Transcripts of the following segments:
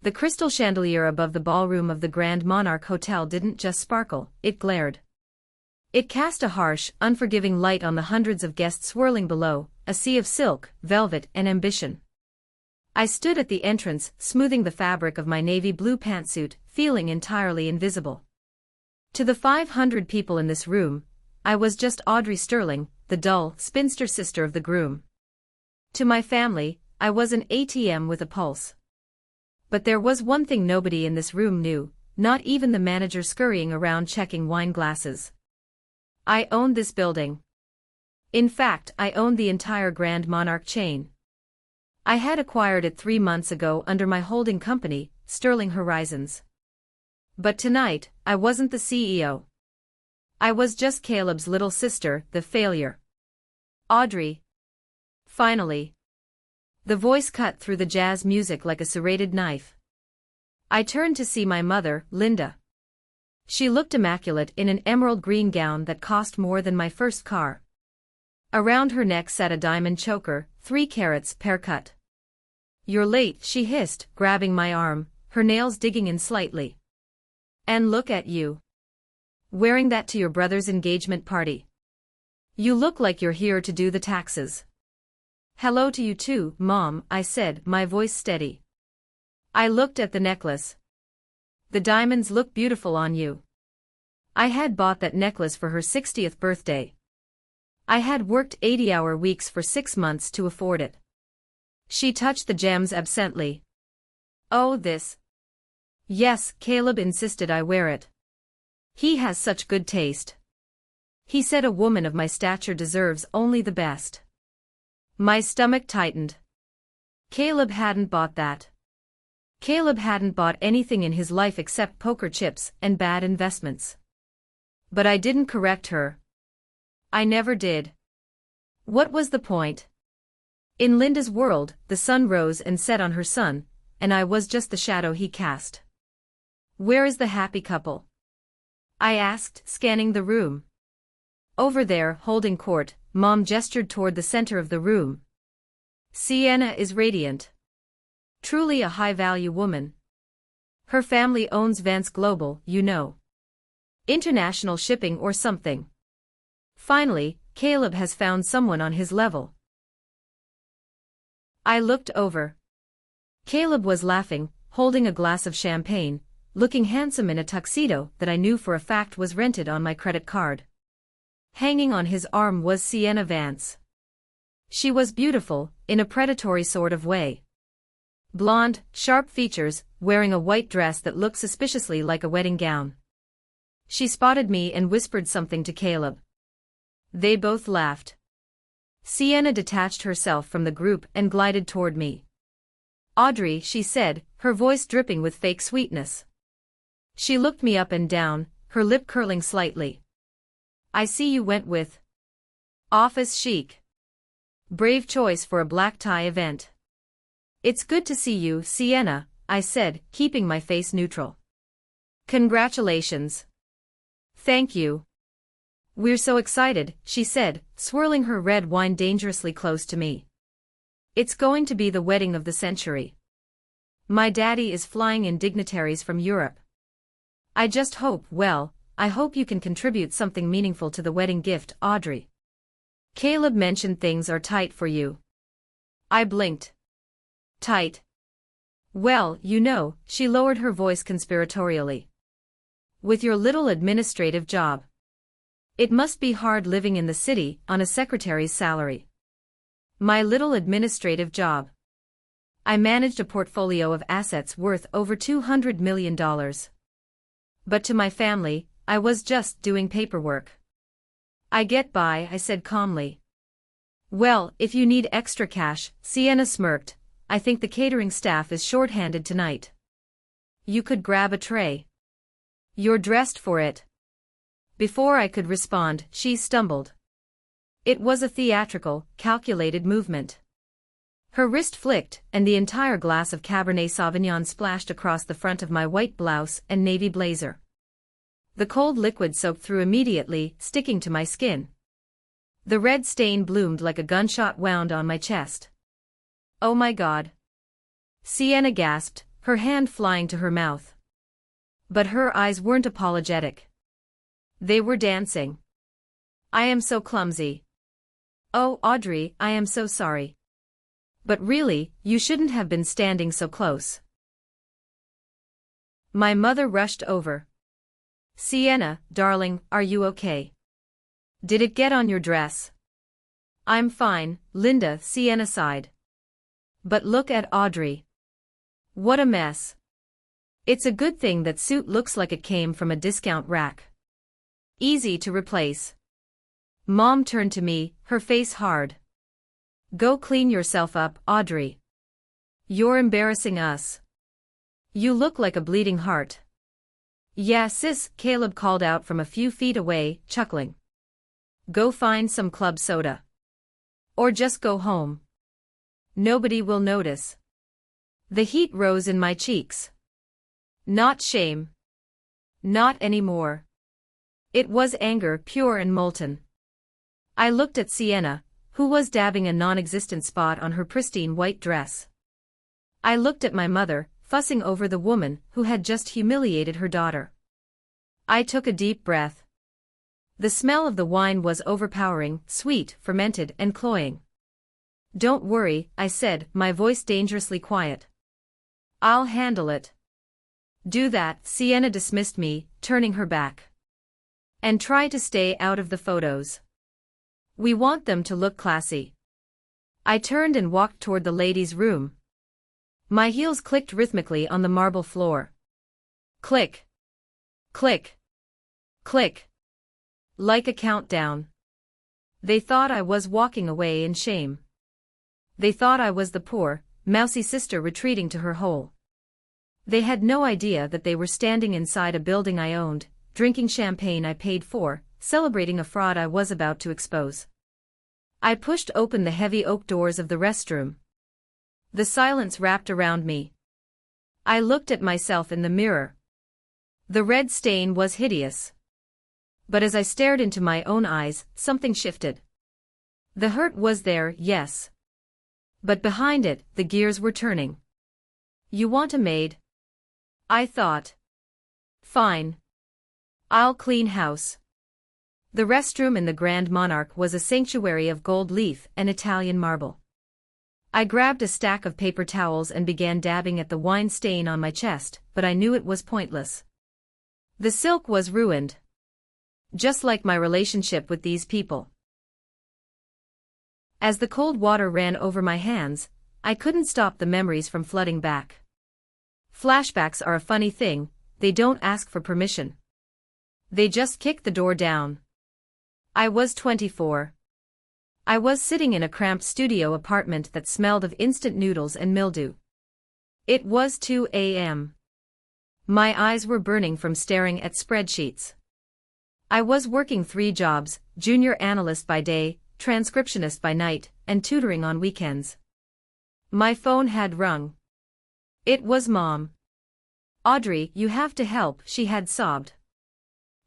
The crystal chandelier above the ballroom of the Grand Monarch Hotel didn't just sparkle, it glared. It cast a harsh, unforgiving light on the hundreds of guests swirling below, a sea of silk, velvet, and ambition. I stood at the entrance, smoothing the fabric of my navy blue pantsuit, feeling entirely invisible. To the 500 people in this room, I was just Audrey Sterling, the dull, spinster sister of the groom. To my family, I was an ATM with a pulse. But there was one thing nobody in this room knew, not even the manager scurrying around checking wine glasses. I owned this building. In fact, I owned the entire Grand Monarch chain. I had acquired it 3 months ago under my holding company, Sterling Horizons. But tonight, I wasn't the CEO. I was just Caleb's little sister, the failure. Audrey. Finally. The voice cut through the jazz music like a serrated knife. I turned to see my mother, Linda. She looked immaculate in an emerald green gown that cost more than my first car. Around her neck sat a diamond choker, 3 carats per cut. "You're late," she hissed, grabbing my arm, her nails digging in slightly. "And look at you. Wearing that to your brother's engagement party. You look like you're here to do the taxes." "Hello to you too, Mom," I said, my voice steady. I looked at the necklace. "The diamonds look beautiful on you." I had bought that necklace for her 60th birthday. I had worked 80-hour weeks for 6 months to afford it. She touched the gems absently. "Oh, this." "Yes," Caleb insisted I wear it. "He has such good taste." He said a woman of my stature deserves only the best. My stomach tightened. Caleb hadn't bought that. Caleb hadn't bought anything in his life except poker chips and bad investments. But I didn't correct her. I never did. What was the point? In Linda's world, the sun rose and set on her son, and I was just the shadow he cast. "Where is the happy couple?" I asked, scanning the room. "Over there, holding court," Mom gestured toward the center of the room. "Sienna is radiant. Truly a high-value woman. Her family owns Vance Global, you know. International shipping or something. Finally, Caleb has found someone on his level." I looked over. Caleb was laughing, holding a glass of champagne, looking handsome in a tuxedo that I knew for a fact was rented on my credit card. Hanging on his arm was Sienna Vance. She was beautiful, in a predatory sort of way. Blonde, sharp features, wearing a white dress that looked suspiciously like a wedding gown. She spotted me and whispered something to Caleb. They both laughed. Sienna detached herself from the group and glided toward me. "Audrey," she said, her voice dripping with fake sweetness. She looked me up and down, her lip curling slightly. "I see you went with office chic. Brave choice for a black tie event." "It's good to see you, Sienna," I said, keeping my face neutral. "Congratulations." "Thank you." "We're so excited," she said, swirling her red wine dangerously close to me. "It's going to be the wedding of the century. My daddy is flying in dignitaries from Europe. I just hope, well, I hope you can contribute something meaningful to the wedding gift, Audrey. Caleb mentioned things are tight for you." I blinked. "Tight? Well, you know," she lowered her voice conspiratorially. "With your little administrative job. It must be hard living in the city on a secretary's salary." My little administrative job. I managed a portfolio of assets worth over $200 million. But to my family, I was just doing paperwork. "I get by," I said calmly. "Well, if you need extra cash," Sienna smirked, "I think the catering staff is short-handed tonight. You could grab a tray. You're dressed for it." Before I could respond, she stumbled. It was a theatrical, calculated movement. Her wrist flicked, and the entire glass of Cabernet Sauvignon splashed across the front of my white blouse and navy blazer. The cold liquid soaked through immediately, sticking to my skin. The red stain bloomed like a gunshot wound on my chest. "Oh my God!" Sienna gasped, her hand flying to her mouth. But her eyes weren't apologetic. They were dancing. I am so clumsy. Oh, Audrey, I am so sorry. But really, you shouldn't have been standing so close. My mother rushed over. Sienna, darling, are you okay? Did it get on your dress? I'm fine, Linda, Sienna sighed. But look at Audrey. What a mess. It's a good thing that suit looks like it came from a discount rack. Easy to replace. Mom turned to me, her face hard. Go clean yourself up, Audrey. You're embarrassing us. You look like a bleeding heart. Yeah, sis, Caleb called out from a few feet away, chuckling. Go find some club soda. Or just go home. Nobody will notice. The heat rose in my cheeks. Not shame. Not anymore. It was anger, pure and molten. I looked at Sienna, who was dabbing a non-existent spot on her pristine white dress. I looked at my mother, fussing over the woman who had just humiliated her daughter. I took a deep breath. The smell of the wine was overpowering, sweet, fermented, and cloying. Don't worry, I said, my voice dangerously quiet. I'll handle it. Do that, Sienna dismissed me, turning her back. And try to stay out of the photos. We want them to look classy. I turned and walked toward the ladies' room. My heels clicked rhythmically on the marble floor. Click. Click. Click. Like a countdown. They thought I was walking away in shame. They thought I was the poor, mousy sister retreating to her hole. They had no idea that they were standing inside a building I owned, drinking champagne I paid for, celebrating a fraud I was about to expose. I pushed open the heavy oak doors of the restroom. The silence wrapped around me. I looked at myself in the mirror. The red stain was hideous. But as I stared into my own eyes, something shifted. The hurt was there, yes. But behind it, the gears were turning. You want a maid? I thought. Fine. I'll clean house. The restroom in the Grand Monarch was a sanctuary of gold leaf and Italian marble. I grabbed a stack of paper towels and began dabbing at the wine stain on my chest, but I knew it was pointless. The silk was ruined. Just like my relationship with these people. As the cold water ran over my hands, I couldn't stop the memories from flooding back. Flashbacks are a funny thing, they don't ask for permission. They just kick the door down. I was 24. I was sitting in a cramped studio apartment that smelled of instant noodles and mildew. It was 2 a.m. My eyes were burning from staring at spreadsheets. I was working 3 jobs, junior analyst by day, transcriptionist by night, and tutoring on weekends. My phone had rung. It was Mom. Audrey, you have to help, she had sobbed.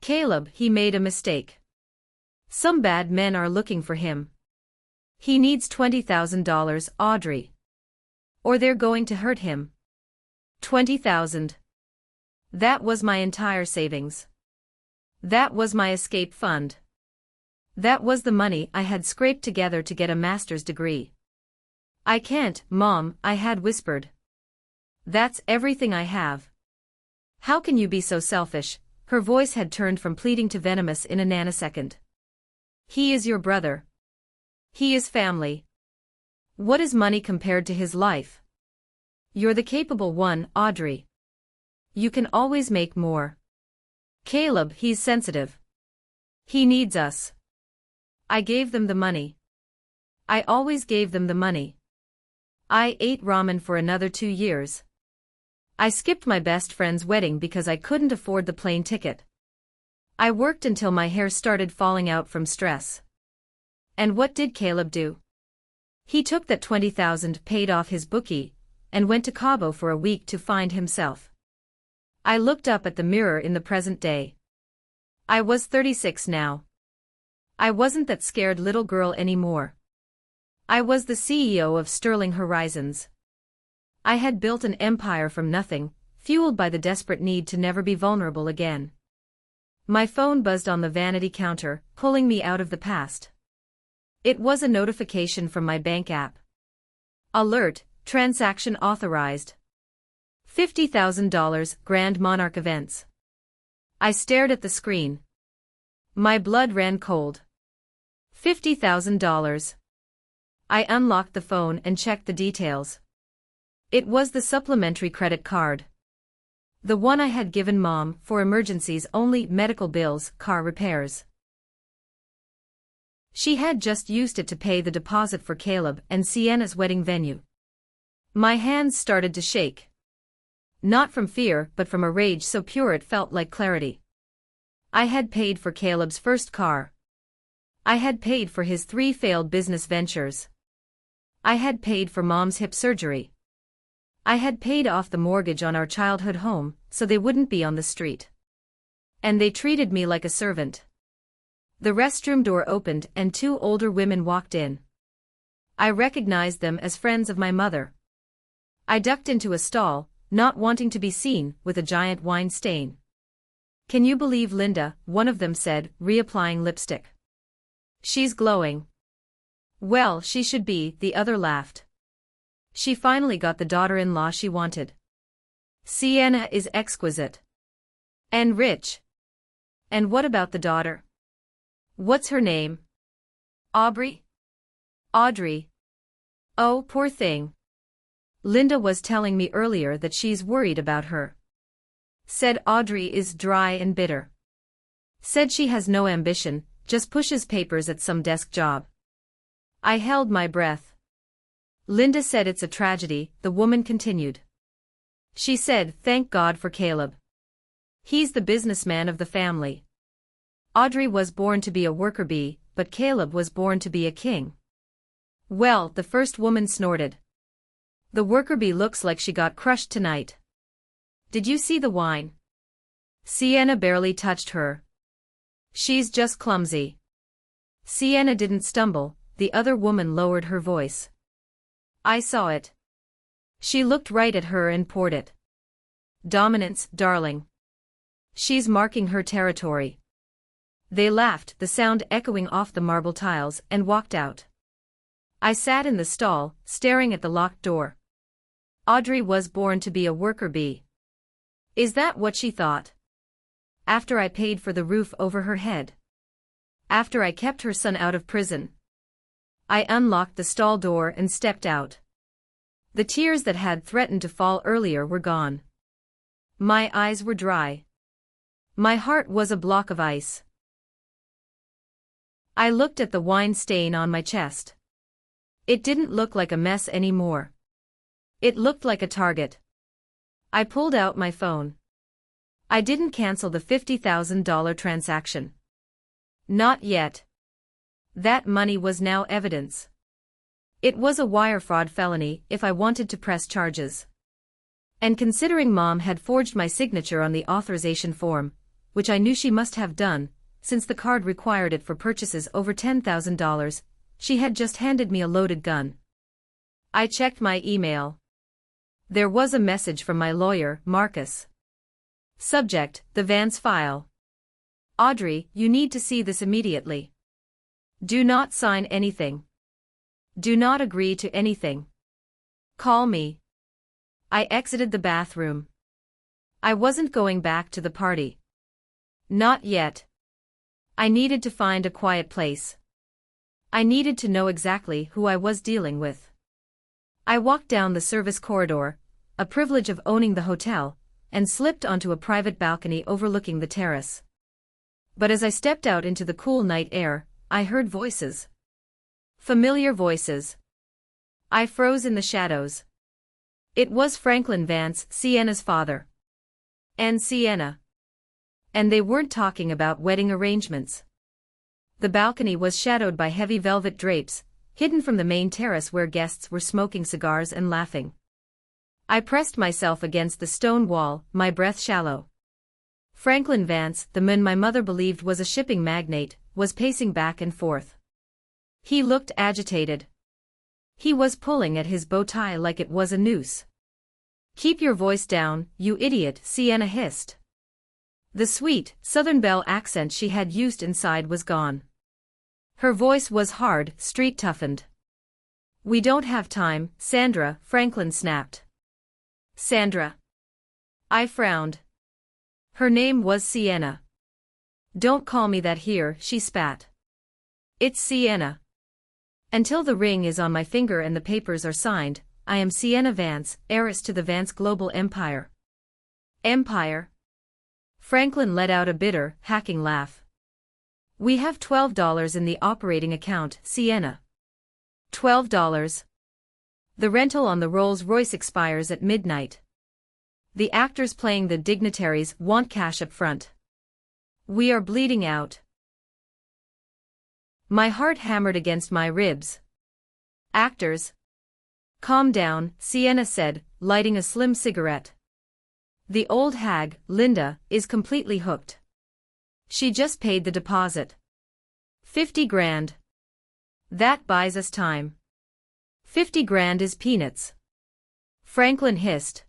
Caleb, he made a mistake. Some bad men are looking for him. He needs $20,000, Audrey. Or they're going to hurt him. 20,000. That was my entire savings. That was my escape fund. That was the money I had scraped together to get a master's degree. I can't, Mom, I had whispered. That's everything I have. How can you be so selfish? Her voice had turned from pleading to venomous in a nanosecond. He is your brother. He is family. What is money compared to his life? You're the capable one, Audrey. You can always make more. Caleb, he's sensitive. He needs us. I gave them the money. I always gave them the money. I ate ramen for another 2 years. I skipped my best friend's wedding because I couldn't afford the plane ticket. I worked until my hair started falling out from stress. And what did Caleb do? He took that 20,000, paid off his bookie, and went to Cabo for a week to find himself. I looked up at the mirror in the present day. I was 36 now. I wasn't that scared little girl anymore. I was the CEO of Sterling Horizons. I had built an empire from nothing, fueled by the desperate need to never be vulnerable again. My phone buzzed on the vanity counter, pulling me out of the past. It was a notification from my bank app. Alert, transaction authorized. $50,000, Grand Monarch Events. I stared at the screen. My blood ran cold. $50,000. I unlocked the phone and checked the details. It was the supplementary credit card. The one I had given Mom for emergencies only, medical bills, car repairs. She had just used it to pay the deposit for Caleb and Sienna's wedding venue. My hands started to shake. Not from fear, but from a rage so pure it felt like clarity. I had paid for Caleb's first car. I had paid for his 3 failed business ventures. I had paid for Mom's hip surgery. I had paid off the mortgage on our childhood home, so they wouldn't be on the street. And they treated me like a servant. The restroom door opened and 2 older women walked in. I recognized them as friends of my mother. I ducked into a stall, not wanting to be seen, with a giant wine stain. "Can you believe Linda?" one of them said, reapplying lipstick. "She's glowing." "Well, she should be," the other laughed. "She finally got the daughter-in-law she wanted. Sienna is exquisite. And rich." "And what about the daughter?" "What's her name?" "Aubrey?" "Audrey." "Oh, poor thing. Linda was telling me earlier that she's worried about her. Said Audrey is dry and bitter. Said she has no ambition, just pushes papers at some desk job." I held my breath. "Linda said it's a tragedy," the woman continued. "She said, thank God for Caleb. He's the businessman of the family. Audrey was born to be a worker bee, but Caleb was born to be a king." "Well," the first woman snorted. "The worker bee looks like she got crushed tonight. Did you see the wine? Sienna barely touched her. She's just clumsy." "Sienna didn't stumble," the other woman lowered her voice. "I saw it. She looked right at her and poured it. Dominance, darling. She's marking her territory." They laughed, the sound echoing off the marble tiles, and walked out. I sat in the stall, staring at the locked door. Audrey was born to be a worker bee. Is that what she thought? After I paid for the roof over her head? After I kept her son out of prison? I unlocked the stall door and stepped out. The tears that had threatened to fall earlier were gone. My eyes were dry. My heart was a block of ice. I looked at the wine stain on my chest. It didn't look like a mess anymore. It looked like a target. I pulled out my phone. I didn't cancel the $50,000 transaction. Not yet. That money was now evidence. It was a wire fraud felony if I wanted to press charges. And considering Mom had forged my signature on the authorization form, which I knew she must have done, since the card required it for purchases over $10,000, she had just handed me a loaded gun. I checked my email. There was a message from my lawyer, Marcus. Subject, the Vance file. "Audrey, you need to see this immediately. Do not sign anything. Do not agree to anything. Call me." I exited the bathroom. I wasn't going back to the party. Not yet. I needed to find a quiet place. I needed to know exactly who I was dealing with. I walked down the service corridor, a privilege of owning the hotel, and slipped onto a private balcony overlooking the terrace. But as I stepped out into the cool night air, I heard voices. Familiar voices. I froze in the shadows. It was Franklin Vance, Sienna's father. And Sienna. And they weren't talking about wedding arrangements. The balcony was shadowed by heavy velvet drapes, hidden from the main terrace where guests were smoking cigars and laughing. I pressed myself against the stone wall, my breath shallow. Franklin Vance, the man my mother believed was a shipping magnate, was pacing back and forth. He looked agitated. He was pulling at his bow tie like it was a noose. Keep your voice down, you idiot, Sienna hissed. The sweet, Southern Belle accent she had used inside was gone. Her voice was hard, street-toughened. We don't have time, Sandra, Franklin snapped. Sandra. I frowned. Her name was Sienna. Don't call me that here, she spat. It's Sienna. Until the ring is on my finger and the papers are signed, I am Sienna Vance, heiress to the Vance global empire. Empire? Franklin let out a bitter, hacking laugh. We have $12 in the operating account, Sienna. $12. The rental on the Rolls-Royce expires at midnight. The actors playing the dignitaries want cash up front. We are bleeding out. My heart hammered against my ribs. Actors? Calm down, Sienna said, lighting a slim cigarette. The old hag, Linda, is completely hooked. She just paid the deposit. 50 grand. That buys us time. 50 grand is peanuts. Franklin hissed.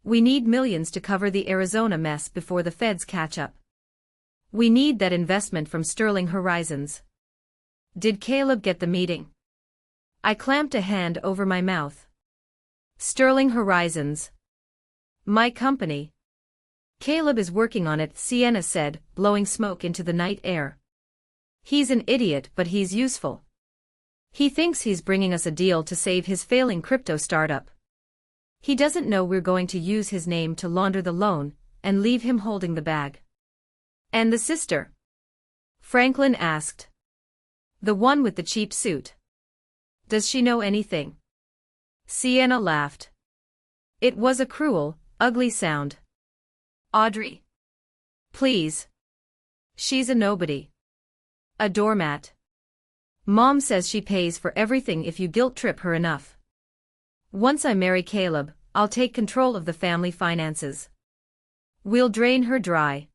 We need millions to cover the Arizona mess before the feds catch up. We need that investment from Sterling Horizons. Did Caleb get the meeting? I clamped a hand over my mouth. Sterling Horizons. My company. Caleb is working on it, Sienna said, blowing smoke into the night air. He's an idiot, but he's useful. He thinks he's bringing us a deal to save his failing crypto startup. He doesn't know we're going to use his name to launder the loan, and leave him holding the bag. And the sister? Franklin asked. The one with the cheap suit. Does she know anything? Sienna laughed. It was a cruel, ugly sound. Audrey. Please. She's a nobody. A doormat. Mom says she pays for everything if you guilt-trip her enough. Once I marry Caleb, I'll take control of the family finances. We'll drain her dry.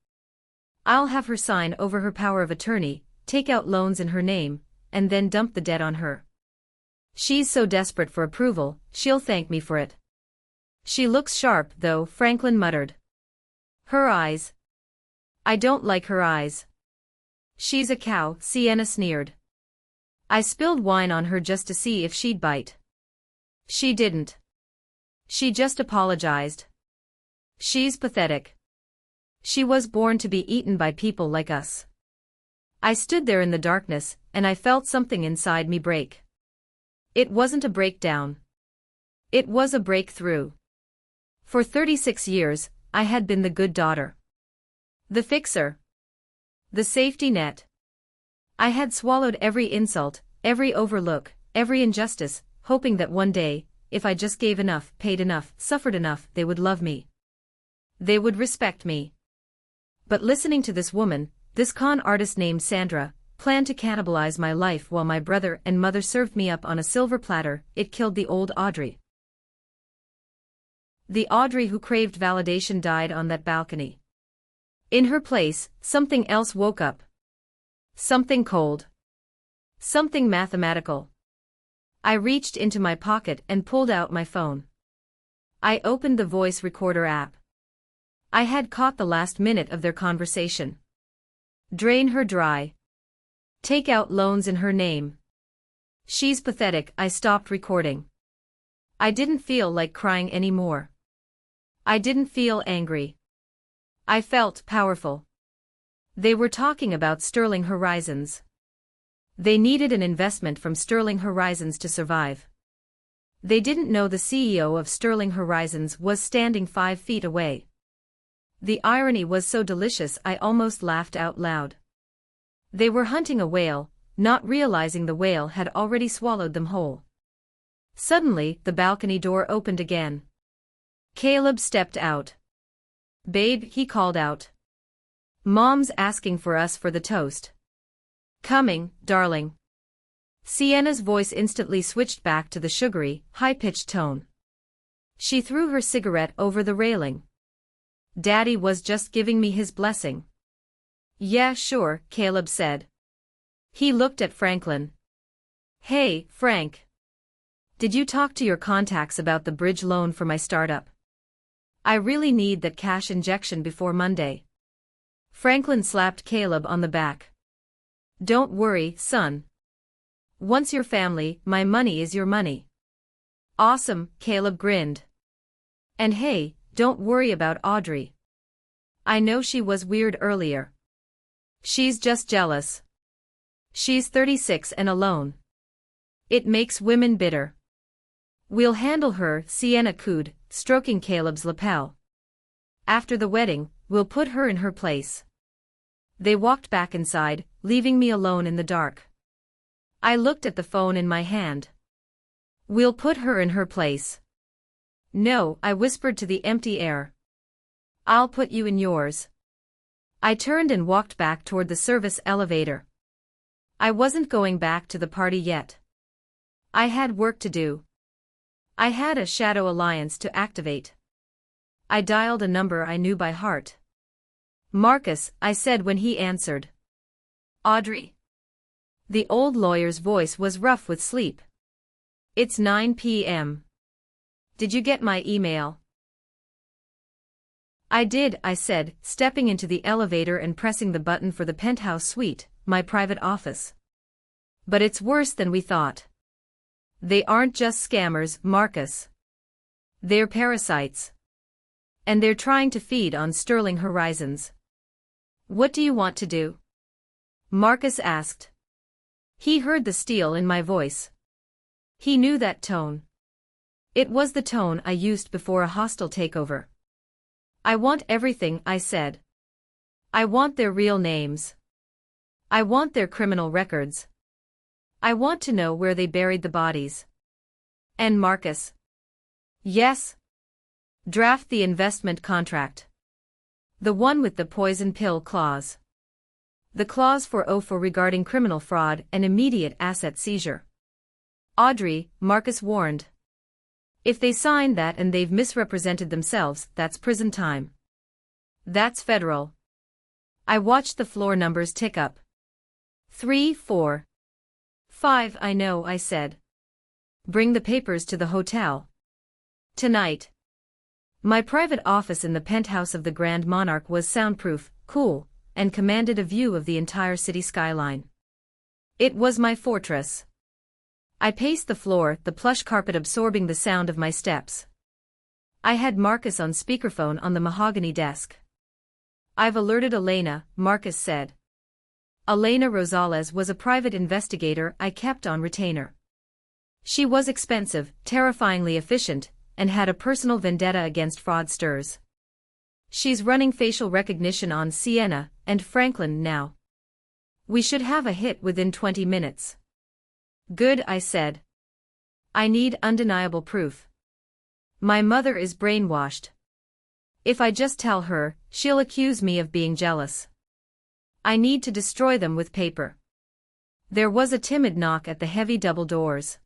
I'll have her sign over her power of attorney, take out loans in her name, and then dump the debt on her. She's so desperate for approval, she'll thank me for it. She looks sharp, though, Franklin muttered. Her eyes. I don't like her eyes. She's a cow, Sienna sneered. I spilled wine on her just to see if she'd bite. She didn't. She just apologized. She's pathetic. She was born to be eaten by people like us. I stood there in the darkness, and I felt something inside me break. It wasn't a breakdown. It was a breakthrough. For 36 years, I had been the good daughter. The fixer. The safety net. I had swallowed every insult, every overlook, every injustice, hoping that one day, if I just gave enough, paid enough, suffered enough, they would love me. They would respect me. But listening to this woman, this con artist named Sandra, planned to cannibalize my life while my brother and mother served me up on a silver platter, it killed the old Audrey. The Audrey who craved validation died on that balcony. In her place, something else woke up. Something cold. Something mathematical. I reached into my pocket and pulled out my phone. I opened the voice recorder app. I had caught the last minute of their conversation. Drain her dry. Take out loans in her name. She's pathetic. I stopped recording. I didn't feel like crying anymore. I didn't feel angry. I felt powerful. They were talking about Sterling Horizons. They needed an investment from Sterling Horizons to survive. They didn't know the CEO of Sterling Horizons was standing 5 feet away. The irony was so delicious I almost laughed out loud. They were hunting a whale, not realizing the whale had already swallowed them whole. Suddenly, the balcony door opened again. Caleb stepped out. Babe, he called out. Mom's asking for us for the toast. Coming, darling. Sienna's voice instantly switched back to the sugary, high-pitched tone. She threw her cigarette over the railing. Daddy was just giving me his blessing. Yeah, sure, Caleb said. He looked at Franklin. Hey, Frank. Did you talk to your contacts about the bridge loan for my startup? I really need that cash injection before Monday. Franklin slapped Caleb on the back. Don't worry, son. Once you're family, my money is your money. Awesome, Caleb grinned. And hey, don't worry about Audrey. I know she was weird earlier. She's just jealous. She's 36 and alone. It makes women bitter. We'll handle her, Sienna cooed, stroking Caleb's lapel. After the wedding, we'll put her in her place. They walked back inside, leaving me alone in the dark. I looked at the phone in my hand. We'll put her in her place. No, I whispered to the empty air. I'll put you in yours. I turned and walked back toward the service elevator. I wasn't going back to the party yet. I had work to do. I had a shadow alliance to activate. I dialed a number I knew by heart. Marcus, I said when he answered. Audrey. The old lawyer's voice was rough with sleep. It's 9 p.m. Did you get my email? I did, I said, stepping into the elevator and pressing the button for the penthouse suite, my private office. But it's worse than we thought. They aren't just scammers, Marcus. They're parasites. And they're trying to feed on Sterling Horizons. What do you want to do? Marcus asked. He heard the steel in my voice. He knew that tone. It was the tone I used before a hostile takeover. I want everything, I said. I want their real names. I want their criminal records. I want to know where they buried the bodies. And Marcus? Yes. Draft the investment contract. The one with the poison pill clause. The clause for OFO regarding criminal fraud and immediate asset seizure. Audrey, Marcus warned. If they sign that and they've misrepresented themselves, that's prison time. That's federal. I watched the floor numbers tick up. 3, 4. 5, I know, I said. Bring the papers to the hotel. Tonight. My private office in the penthouse of the Grand Monarch was soundproof, cool, and commanded a view of the entire city skyline. It was my fortress. I paced the floor, the plush carpet absorbing the sound of my steps. I had Marcus on speakerphone on the mahogany desk. I've alerted Elena, Marcus said. Elena Rosales was a private investigator I kept on retainer. She was expensive, terrifyingly efficient, and had a personal vendetta against fraudsters. She's running facial recognition on Sienna and Franklin now. We should have a hit within 20 minutes. Good, I said. I need undeniable proof. My mother is brainwashed. If I just tell her, she'll accuse me of being jealous. I need to destroy them with paper. There was a timid knock at the heavy double doors.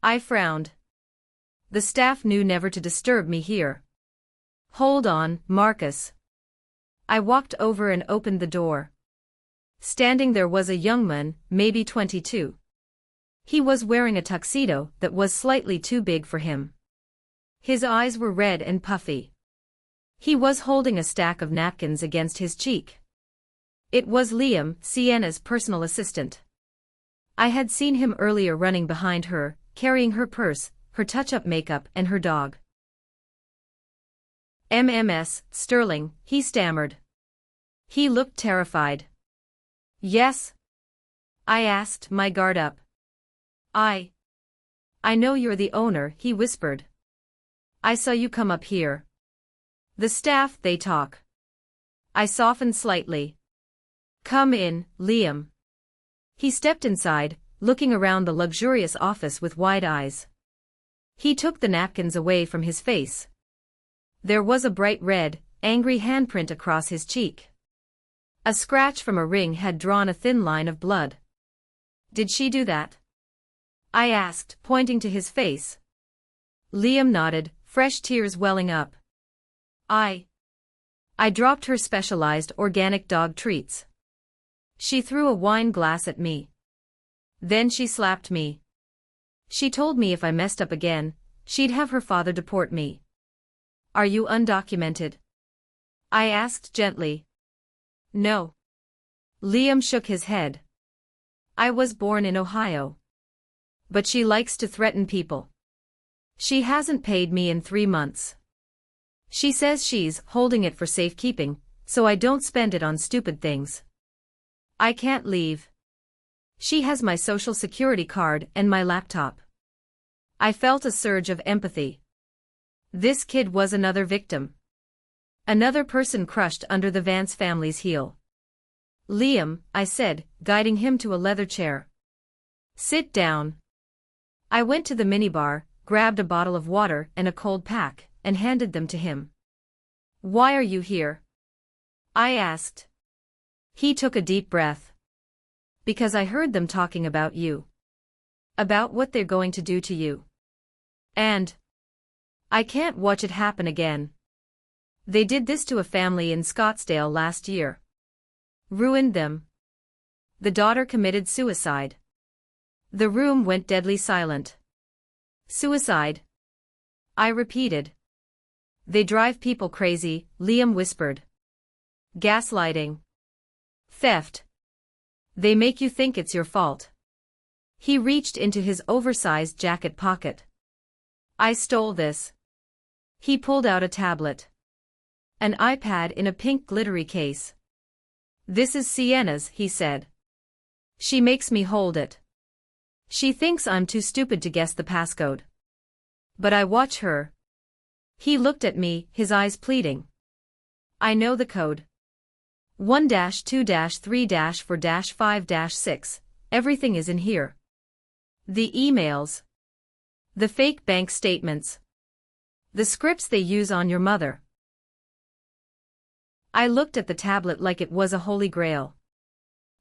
I frowned. The staff knew never to disturb me here. Hold on, Marcus. I walked over and opened the door. Standing there was a young man, maybe 22. He was wearing a tuxedo that was slightly too big for him. His eyes were red and puffy. He was holding a stack of napkins against his cheek. It was Liam, Sienna's personal assistant. I had seen him earlier running behind her, carrying her purse, her touch-up makeup and her dog. MMS, Sterling, he stammered. He looked terrified. Yes? I asked, my guard up. I know you're the owner, he whispered. I saw you come up here. The staff, they talk. I softened slightly. Come in, Liam. He stepped inside, looking around the luxurious office with wide eyes. He took the napkins away from his face. There was a bright red, angry handprint across his cheek. A scratch from a ring had drawn a thin line of blood. Did she do that? I asked, pointing to his face. Liam nodded, fresh tears welling up. I dropped her specialized organic dog treats. She threw a wine glass at me. Then she slapped me. She told me if I messed up again, she'd have her father deport me. Are you undocumented? I asked gently. No. Liam shook his head. I was born in Ohio. But she likes to threaten people. She hasn't paid me in 3 months. She says she's holding it for safekeeping, so I don't spend it on stupid things. I can't leave. She has my social security card and my laptop. I felt a surge of empathy. This kid was another victim. Another person crushed under the Vance family's heel. Liam, I said, guiding him to a leather chair. Sit down. I went to the minibar, grabbed a bottle of water and a cold pack, and handed them to him. Why are you here? I asked. He took a deep breath. Because I heard them talking about you. About what they're going to do to you. And I can't watch it happen again. They did this to a family in Scottsdale last year. Ruined them. The daughter committed suicide. The room went deadly silent. Suicide? I repeated. They drive people crazy, Liam whispered. Gaslighting. Theft. They make you think it's your fault. He reached into his oversized jacket pocket. I stole this. He pulled out a tablet. An iPad in a pink glittery case. This is Sienna's, he said. She makes me hold it. She thinks I'm too stupid to guess the passcode. But I watch her. He looked at me, his eyes pleading. I know the code. 1-2-3-4-5-6, everything is in here. The emails. The fake bank statements. The scripts they use on your mother. I looked at the tablet like it was a holy grail.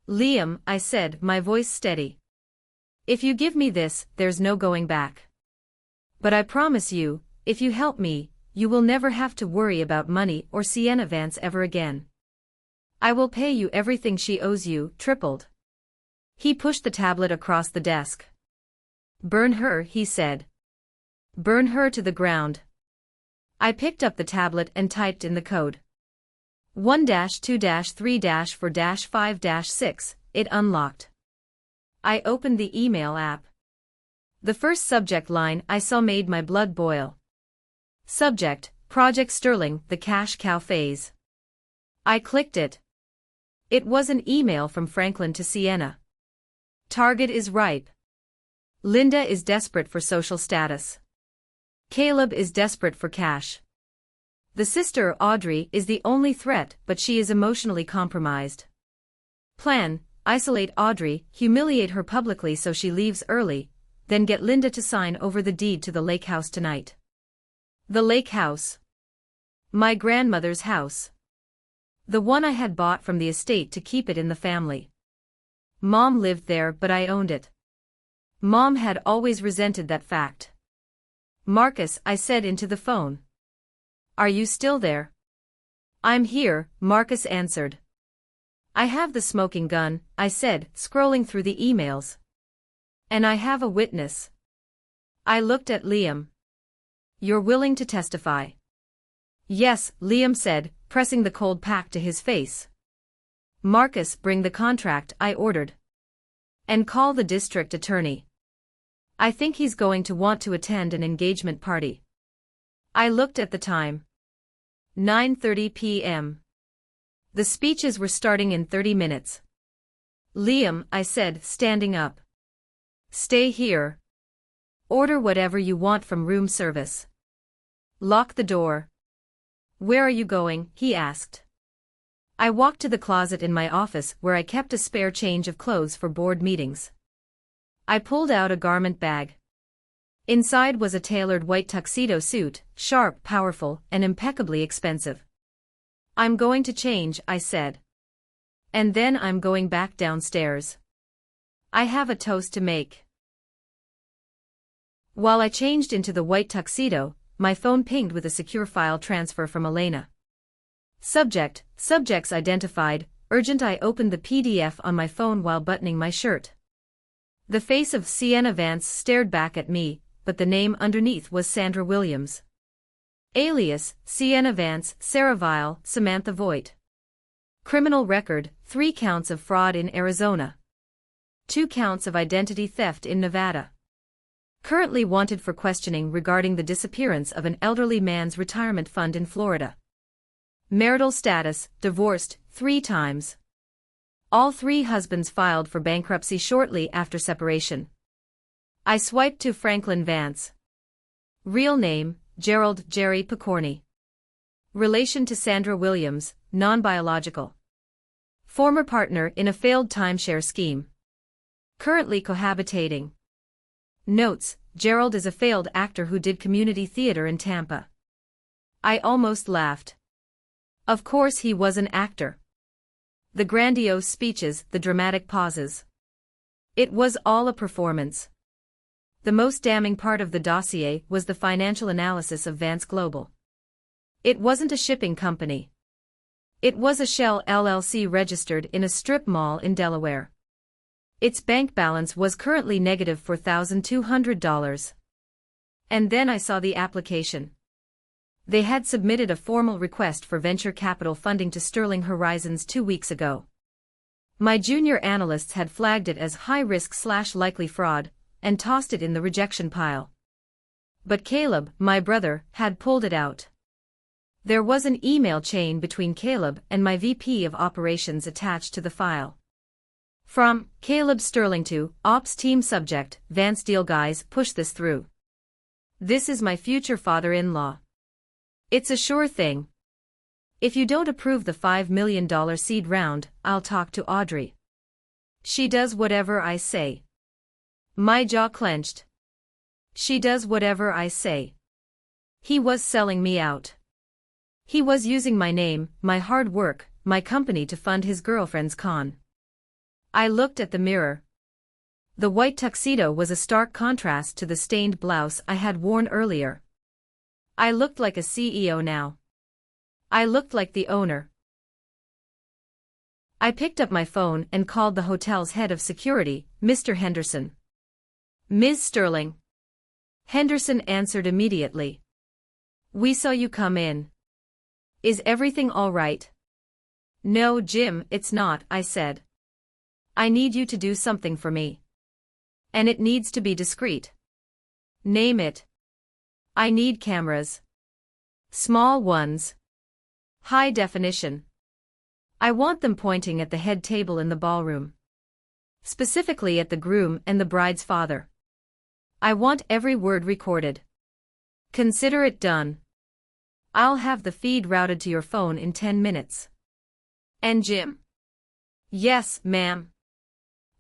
Liam, I said, my voice steady. If you give me this, there's no going back. But I promise you, if you help me, you will never have to worry about money or Sienna Vance ever again. I will pay you everything she owes you, tripled. He pushed the tablet across the desk. Burn her, he said. Burn her to the ground. I picked up the tablet and typed in the code. 1-2-3-4-5-6, it unlocked. I opened the email app. The first subject line I saw made my blood boil. Subject, Project Sterling, the cash cow phase. I clicked it. It was an email from Franklin to Sienna. Target is ripe. Linda is desperate for social status. Caleb is desperate for cash. The sister, Audrey, is the only threat, but she is emotionally compromised. Plan, isolate Audrey, humiliate her publicly so she leaves early, then get Linda to sign over the deed to the lake house tonight. The lake house. My grandmother's house. The one I had bought from the estate to keep it in the family. Mom lived there, but I owned it. Mom had always resented that fact. Marcus, I said into the phone. Are you still there? I'm here, Marcus answered. I have the smoking gun, I said, scrolling through the emails. And I have a witness. I looked at Liam. You're willing to testify? Yes, Liam said, pressing the cold pack to his face. Marcus, bring the contract, I ordered. And call the district attorney. I think he's going to want to attend an engagement party. I looked at the time. 9:30 p.m. The speeches were starting in 30 minutes. Liam, I said, standing up. Stay here. Order whatever you want from room service. Lock the door. Where are you going? He asked. I walked to the closet in my office where I kept a spare change of clothes for board meetings. I pulled out a garment bag. Inside was a tailored white tuxedo suit, sharp, powerful, and impeccably expensive. I'm going to change, I said. And then I'm going back downstairs. I have a toast to make. While I changed into the white tuxedo, my phone pinged with a secure file transfer from Elena. Subject, subjects identified, urgent. I opened the PDF on my phone while buttoning my shirt. The face of Sienna Vance stared back at me, but the name underneath was Sandra Williams. Alias, Sienna Vance, Sarah Vile, Samantha Voigt. Criminal record, 3 counts of fraud in Arizona. 2 counts of identity theft in Nevada. Currently wanted for questioning regarding the disappearance of an elderly man's retirement fund in Florida. Marital status, divorced, 3 times. All 3 husbands filed for bankruptcy shortly after separation. I swiped to Franklin Vance. Real name, Gerald Jerry Picorni. Relation to Sandra Williams, non-biological. Former partner in a failed timeshare scheme. Currently cohabitating. Notes, Gerald is a failed actor who did community theater in Tampa. I almost laughed. Of course he was an actor. The grandiose speeches, the dramatic pauses. It was all a performance. The most damning part of the dossier was the financial analysis of Vance Global. It wasn't a shipping company. It was a shell LLC registered in a strip mall in Delaware. Its bank balance was currently negative $4,200. And then I saw the application. They had submitted a formal request for venture capital funding to Sterling Horizons 2 weeks ago. My junior analysts had flagged it as high-risk/likely fraud, and tossed it in the rejection pile. But Caleb, my brother, had pulled it out. There was an email chain between Caleb and my VP of operations attached to the file. From Caleb Sterling to Ops Team Subject, Vance Deal Guys, push this through. This is my future father-in-law. It's a sure thing. If you don't approve the $5 million seed round, I'll talk to Audrey. She does whatever I say. My jaw clenched. She does whatever I say. He was selling me out. He was using my name, my hard work, my company to fund his girlfriend's con. I looked at the mirror. The white tuxedo was a stark contrast to the stained blouse I had worn earlier. I looked like a CEO now. I looked like the owner. I picked up my phone and called the hotel's head of security, Mr. Henderson. Ms. Sterling. Henderson answered immediately. We saw you come in. Is everything all right? No, Jim, it's not, I said. I need you to do something for me. And it needs to be discreet. Name it. I need cameras. Small ones. High definition. I want them pointing at the head table in the ballroom. Specifically at the groom and the bride's father. I want every word recorded. Consider it done. I'll have the feed routed to your phone in 10 minutes. And Jim? Yes, ma'am.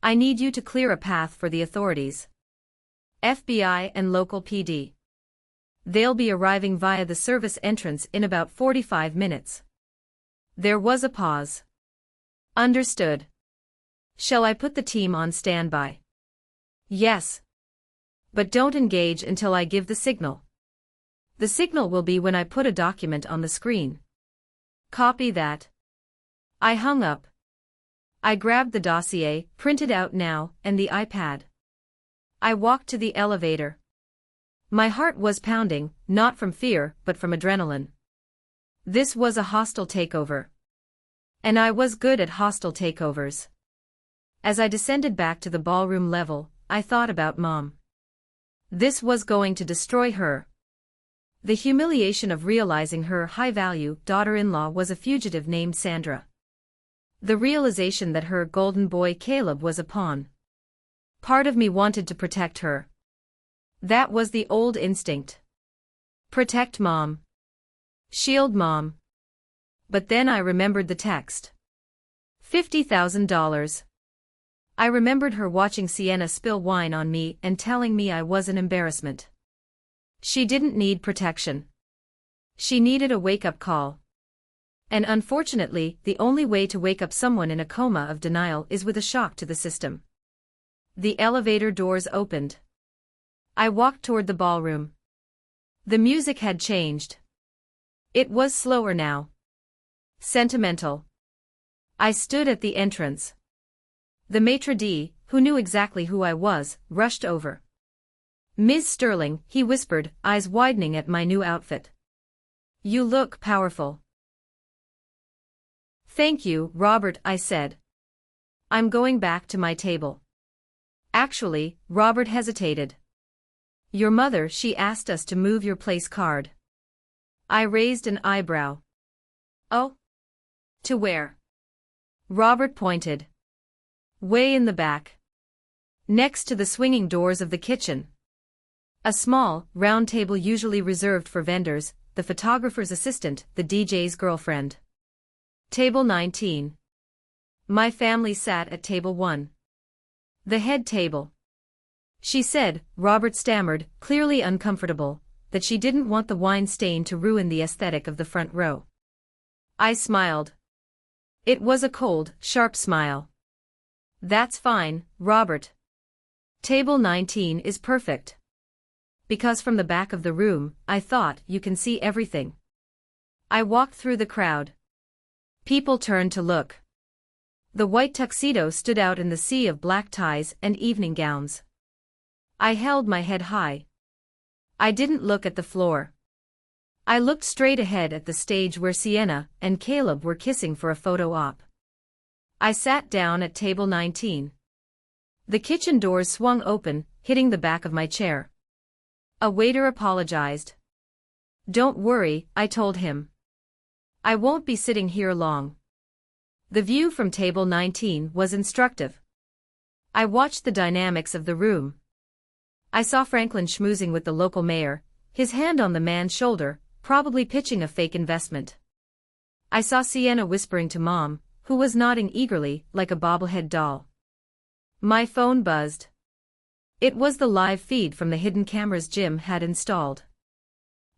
I need you to clear a path for the authorities. FBI and local PD. They'll be arriving via the service entrance in about 45 minutes. There was a pause. Understood. Shall I put the team on standby? Yes. But don't engage until I give the signal. The signal will be when I put a document on the screen. Copy that. I hung up. I grabbed the dossier, printed out now, and the iPad. I walked to the elevator. My heart was pounding, not from fear, but from adrenaline. This was a hostile takeover. And I was good at hostile takeovers. As I descended back to the ballroom level, I thought about Mom. This was going to destroy her. The humiliation of realizing her high-value daughter-in-law was a fugitive named Sandra. The realization that her golden boy Caleb was a pawn. Part of me wanted to protect her. That was the old instinct. Protect Mom. Shield Mom. But then I remembered the text. $50,000. I remembered her watching Sienna spill wine on me and telling me I was an embarrassment. She didn't need protection. She needed a wake-up call. And unfortunately, the only way to wake up someone in a coma of denial is with a shock to the system. The elevator doors opened. I walked toward the ballroom. The music had changed. It was slower now. Sentimental. I stood at the entrance. The maitre d', who knew exactly who I was, rushed over. Ms. Sterling, he whispered, eyes widening at my new outfit. You look powerful. Thank you, Robert, I said. I'm going back to my table. Actually, Robert hesitated. Your mother, she asked us to move your place card. I raised an eyebrow. Oh? To where? Robert pointed. Way in the back. Next to the swinging doors of the kitchen. A small, round table usually reserved for vendors, the photographer's assistant, the DJ's girlfriend. Table 19. My family sat at table 1. The head table. She said, Robert stammered, clearly uncomfortable, that she didn't want the wine stain to ruin the aesthetic of the front row. I smiled. It was a cold, sharp smile. That's fine, Robert. Table 19 is perfect. Because from the back of the room, I thought, you can see everything. I walked through the crowd. People turned to look. The white tuxedo stood out in the sea of black ties and evening gowns. I held my head high. I didn't look at the floor. I looked straight ahead at the stage where Sienna and Caleb were kissing for a photo op. I sat down at table 19. The kitchen doors swung open, hitting the back of my chair. A waiter apologized. Don't worry, I told him. I won't be sitting here long. The view from table 19 was instructive. I watched the dynamics of the room. I saw Franklin schmoozing with the local mayor, his hand on the man's shoulder, probably pitching a fake investment. I saw Sienna whispering to Mom, who was nodding eagerly, like a bobblehead doll. My phone buzzed. It was the live feed from the hidden cameras Jim had installed.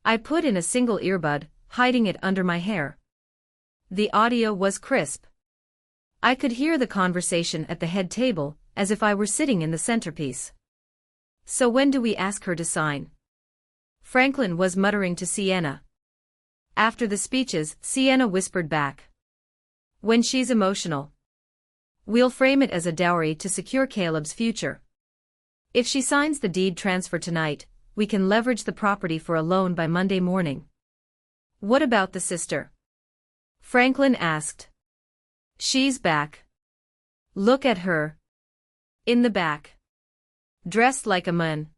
I put in a single earbud, hiding it under my hair. The audio was crisp. I could hear the conversation at the head table, as if I were sitting in the centerpiece. So when do we ask her to sign? Franklin was muttering to Sienna. After the speeches, Sienna whispered back. When she's emotional. We'll frame it as a dowry to secure Caleb's future. If she signs the deed transfer tonight, we can leverage the property for a loan by Monday morning. What about the sister? Franklin asked. She's back. Look at her. In the back. Dressed like a man.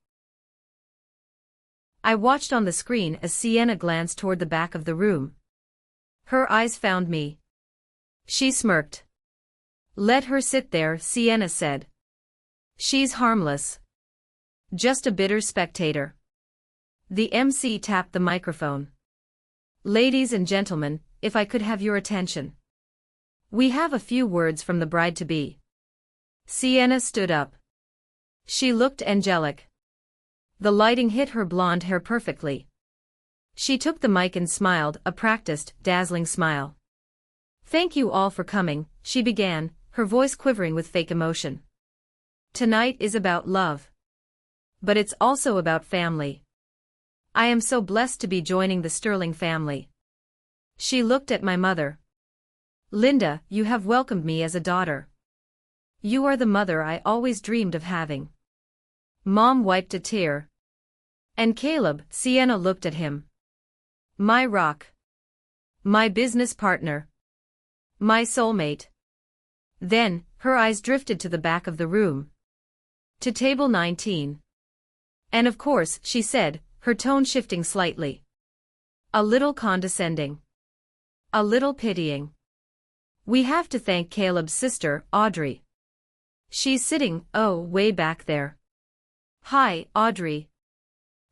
I watched on the screen as Sienna glanced toward the back of the room. Her eyes found me. She smirked. Let her sit there, Sienna said. She's harmless. Just a bitter spectator. The MC tapped the microphone. Ladies and gentlemen, if I could have your attention. We have a few words from the bride-to-be. Sienna stood up. She looked angelic. The lighting hit her blonde hair perfectly. She took the mic and smiled, a practiced, dazzling smile. Thank you all for coming, she began, her voice quivering with fake emotion. Tonight is about love. But it's also about family. I am so blessed to be joining the Sterling family. She looked at my mother. Linda, you have welcomed me as a daughter. You are the mother I always dreamed of having. Mom wiped a tear. And Caleb, Sienna looked at him. My rock. My business partner. My soulmate. Then, her eyes drifted to the back of the room. To table 19. And of course, she said, her tone shifting slightly. A little condescending. A little pitying. We have to thank Caleb's sister, Audrey. She's sitting, oh, way back there. Hi, Audrey.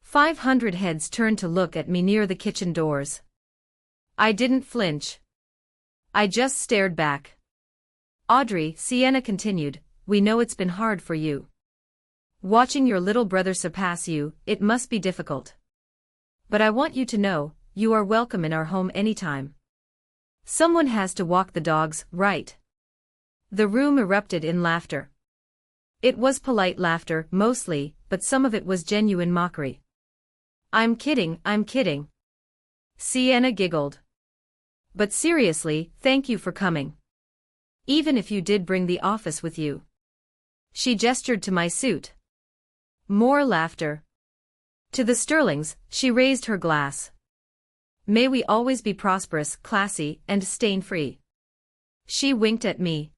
500 heads turned to look at me near the kitchen doors. I didn't flinch. I just stared back. Audrey, Sienna continued, we know it's been hard for you. Watching your little brother surpass you, it must be difficult. But I want you to know, you are welcome in our home anytime. Someone has to walk the dogs, right? The room erupted in laughter. It was polite laughter, mostly, but some of it was genuine mockery. I'm kidding, I'm kidding. Sienna giggled. But seriously, thank you for coming. Even if you did bring the office with you. She gestured to my suit. More laughter. To the Sterlings, she raised her glass. May we always be prosperous, classy, and stain-free. She winked at me.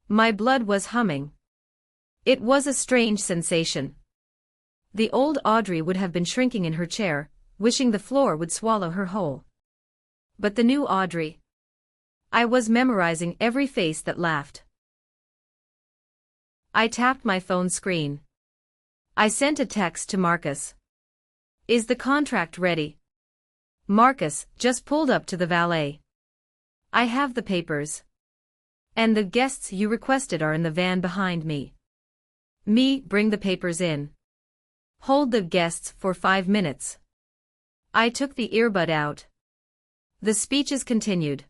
My blood was humming. It was a strange sensation. The old Audrey would have been shrinking in her chair, wishing the floor would swallow her whole. But the new Audrey. I was memorizing every face that laughed. I tapped my phone screen. I sent a text to Marcus. Is the contract ready? Marcus just pulled up to the valet. I have the papers. And the guests you requested are in the van behind me. Bring the papers in. Hold the guests for 5 minutes. I took the earbud out. The speeches continued.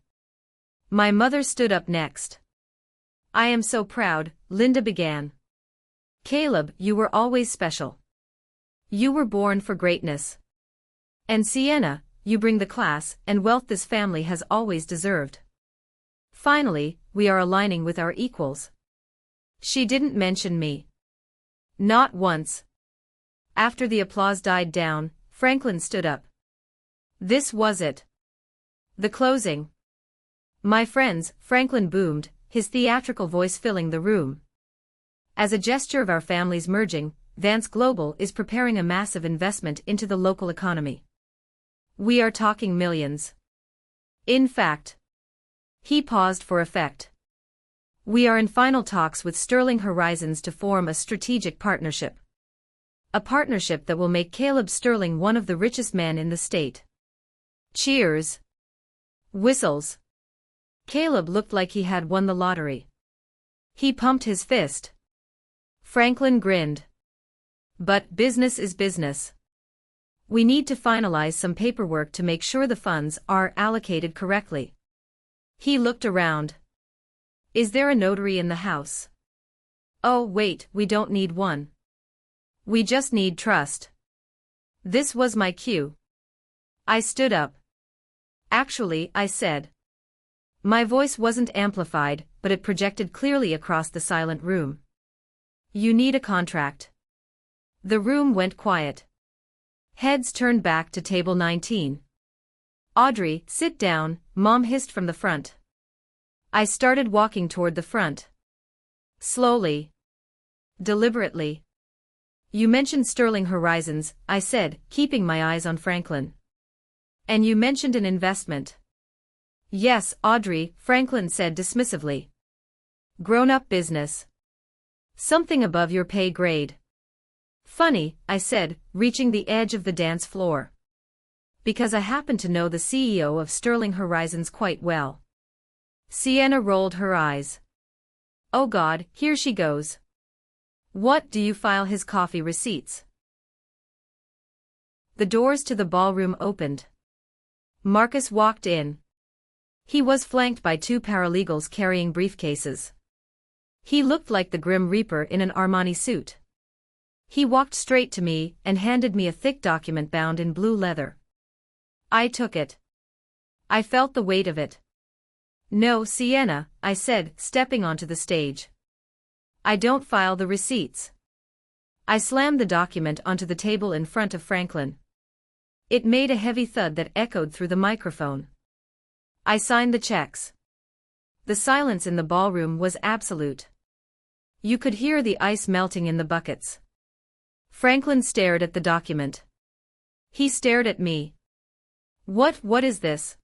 My mother stood up next. I am so proud, Linda began. Caleb, you were always special. You were born for greatness. And Sienna, you bring the class and wealth this family has always deserved. Finally, we are aligning with our equals. She didn't mention me. Not once. After the applause died down, Franklin stood up. This was it. The closing. My friends, Franklin boomed, his theatrical voice filling the room. As a gesture of our families merging, Vance Global is preparing a massive investment into the local economy. We are talking millions. In fact. He paused for effect. We are in final talks with Sterling Horizons to form a strategic partnership. A partnership that will make Caleb Sterling one of the richest men in the state. Cheers. Whistles. Caleb looked like he had won the lottery. He pumped his fist. Franklin grinned. But business is business. We need to finalize some paperwork to make sure the funds are allocated correctly. He looked around. Is there a notary in the house? Oh wait, we don't need one. We just need trust. This was my cue. I stood up. Actually, I said. My voice wasn't amplified, but it projected clearly across the silent room. You need a contract. The room went quiet. Heads turned back to table 19. Audrey, sit down, Mom hissed from the front. I started walking toward the front. Slowly. Deliberately. You mentioned Sterling Horizons, I said, keeping my eyes on Franklin. And you mentioned an investment. Yes, Audrey, Franklin said dismissively. Grown-up business. Something above your pay grade. Funny, I said, reaching the edge of the dance floor. Because I happen to know the CEO of Sterling Horizons quite well. Sienna rolled her eyes. Oh God, here she goes. What do you file his coffee receipts? The doors to the ballroom opened. Marcus walked in. He was flanked by 2 paralegals carrying briefcases. He looked like the Grim Reaper in an Armani suit. He walked straight to me and handed me a thick document bound in blue leather. I took it. I felt the weight of it. No, Sienna, I said, stepping onto the stage. I don't file the receipts. I slammed the document onto the table in front of Franklin. It made a heavy thud that echoed through the microphone. I signed the checks. The silence in the ballroom was absolute. You could hear the ice melting in the buckets. Franklin stared at the document. He stared at me. What is this?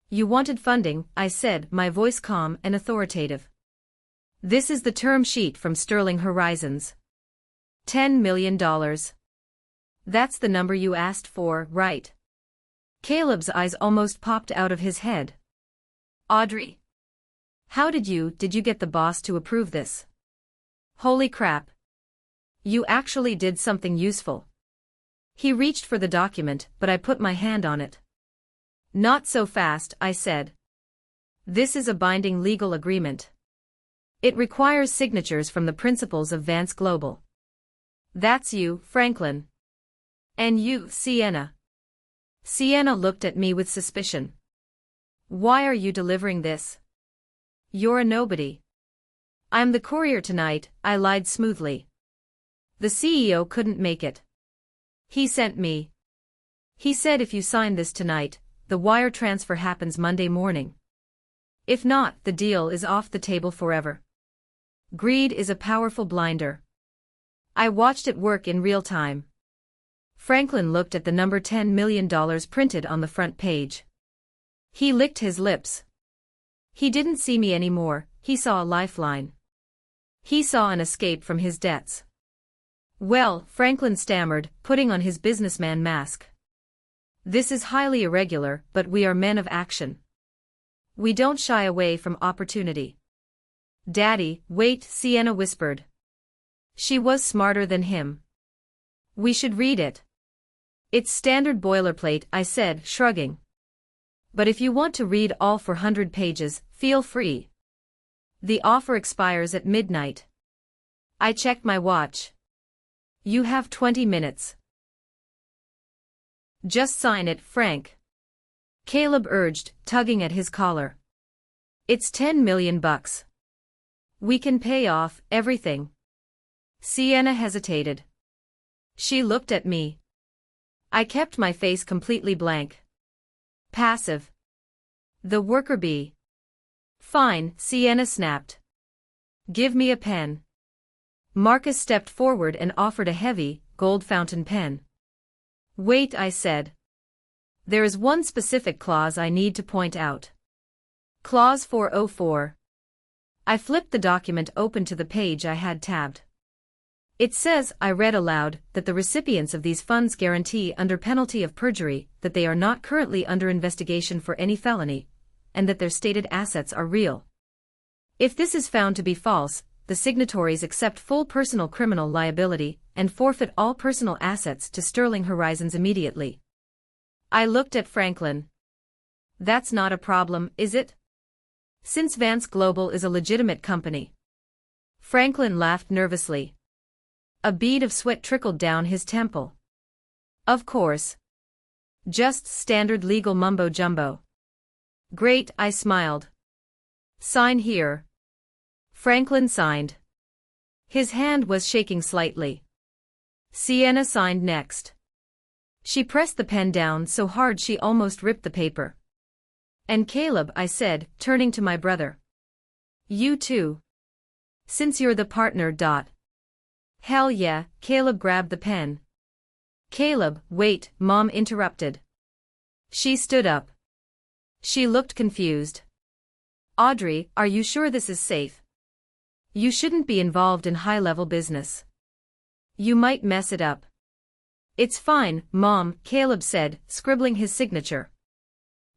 You wanted funding, I said, my voice calm and authoritative. This is the term sheet from Sterling Horizons. $10 million. That's the number you asked for, right? Caleb's eyes almost popped out of his head. Audrey. How did you get the boss to approve this? Holy crap. You actually did something useful. He reached for the document, but I put my hand on it. Not so fast, I said. This is a binding legal agreement. It requires signatures from the principals of Vance Global. That's you, Franklin. And you, Sienna. Sienna looked at me with suspicion. Why are you delivering this? You're a nobody. I'm the courier tonight, I lied smoothly. The CEO couldn't make it. He sent me. He said if you sign this tonight, the wire transfer happens Monday morning. If not, the deal is off the table forever. Greed is a powerful blinder. I watched it work in real time. Franklin looked at the number $10 million printed on the front page. He licked his lips. He didn't see me anymore, he saw a lifeline. He saw an escape from his debts. Well, Franklin stammered, putting on his businessman mask. This is highly irregular, but we are men of action. We don't shy away from opportunity. Daddy, wait, Sienna whispered. She was smarter than him. We should read it. It's standard boilerplate, I said, shrugging. But if you want to read all 400 pages, feel free. The offer expires at midnight. I checked my watch. You have 20 minutes. Just sign it, Frank. Caleb urged, tugging at his collar. It's $10 million. We can pay off everything. Sienna hesitated. She looked at me. I kept my face completely blank. Passive. The worker bee. Fine, Sienna snapped. Give me a pen. Marcus stepped forward and offered a heavy, gold fountain pen. Wait, I said. There is one specific clause I need to point out. Clause 404. I flipped the document open to the page I had tabbed. It says, I read aloud, that the recipients of these funds guarantee under penalty of perjury that they are not currently under investigation for any felony, and that their stated assets are real. If this is found to be false, the signatories accept full personal criminal liability and forfeit all personal assets to Sterling Horizons immediately. I looked at Franklin. That's not a problem, is it? Since Vance Global is a legitimate company. Franklin laughed nervously. A bead of sweat trickled down his temple. Of course. Just standard legal mumbo-jumbo. Great, I smiled. Sign here. Franklin signed. His hand was shaking slightly. Sienna signed next. She pressed the pen down so hard she almost ripped the paper. And Caleb, I said, turning to my brother. You too. Since you're the partner. Hell yeah, Caleb grabbed the pen. Caleb, wait, Mom interrupted. She stood up. She looked confused. Audrey, are you sure this is safe? You shouldn't be involved in high-level business. You might mess it up. It's fine, Mom, Caleb said, scribbling his signature.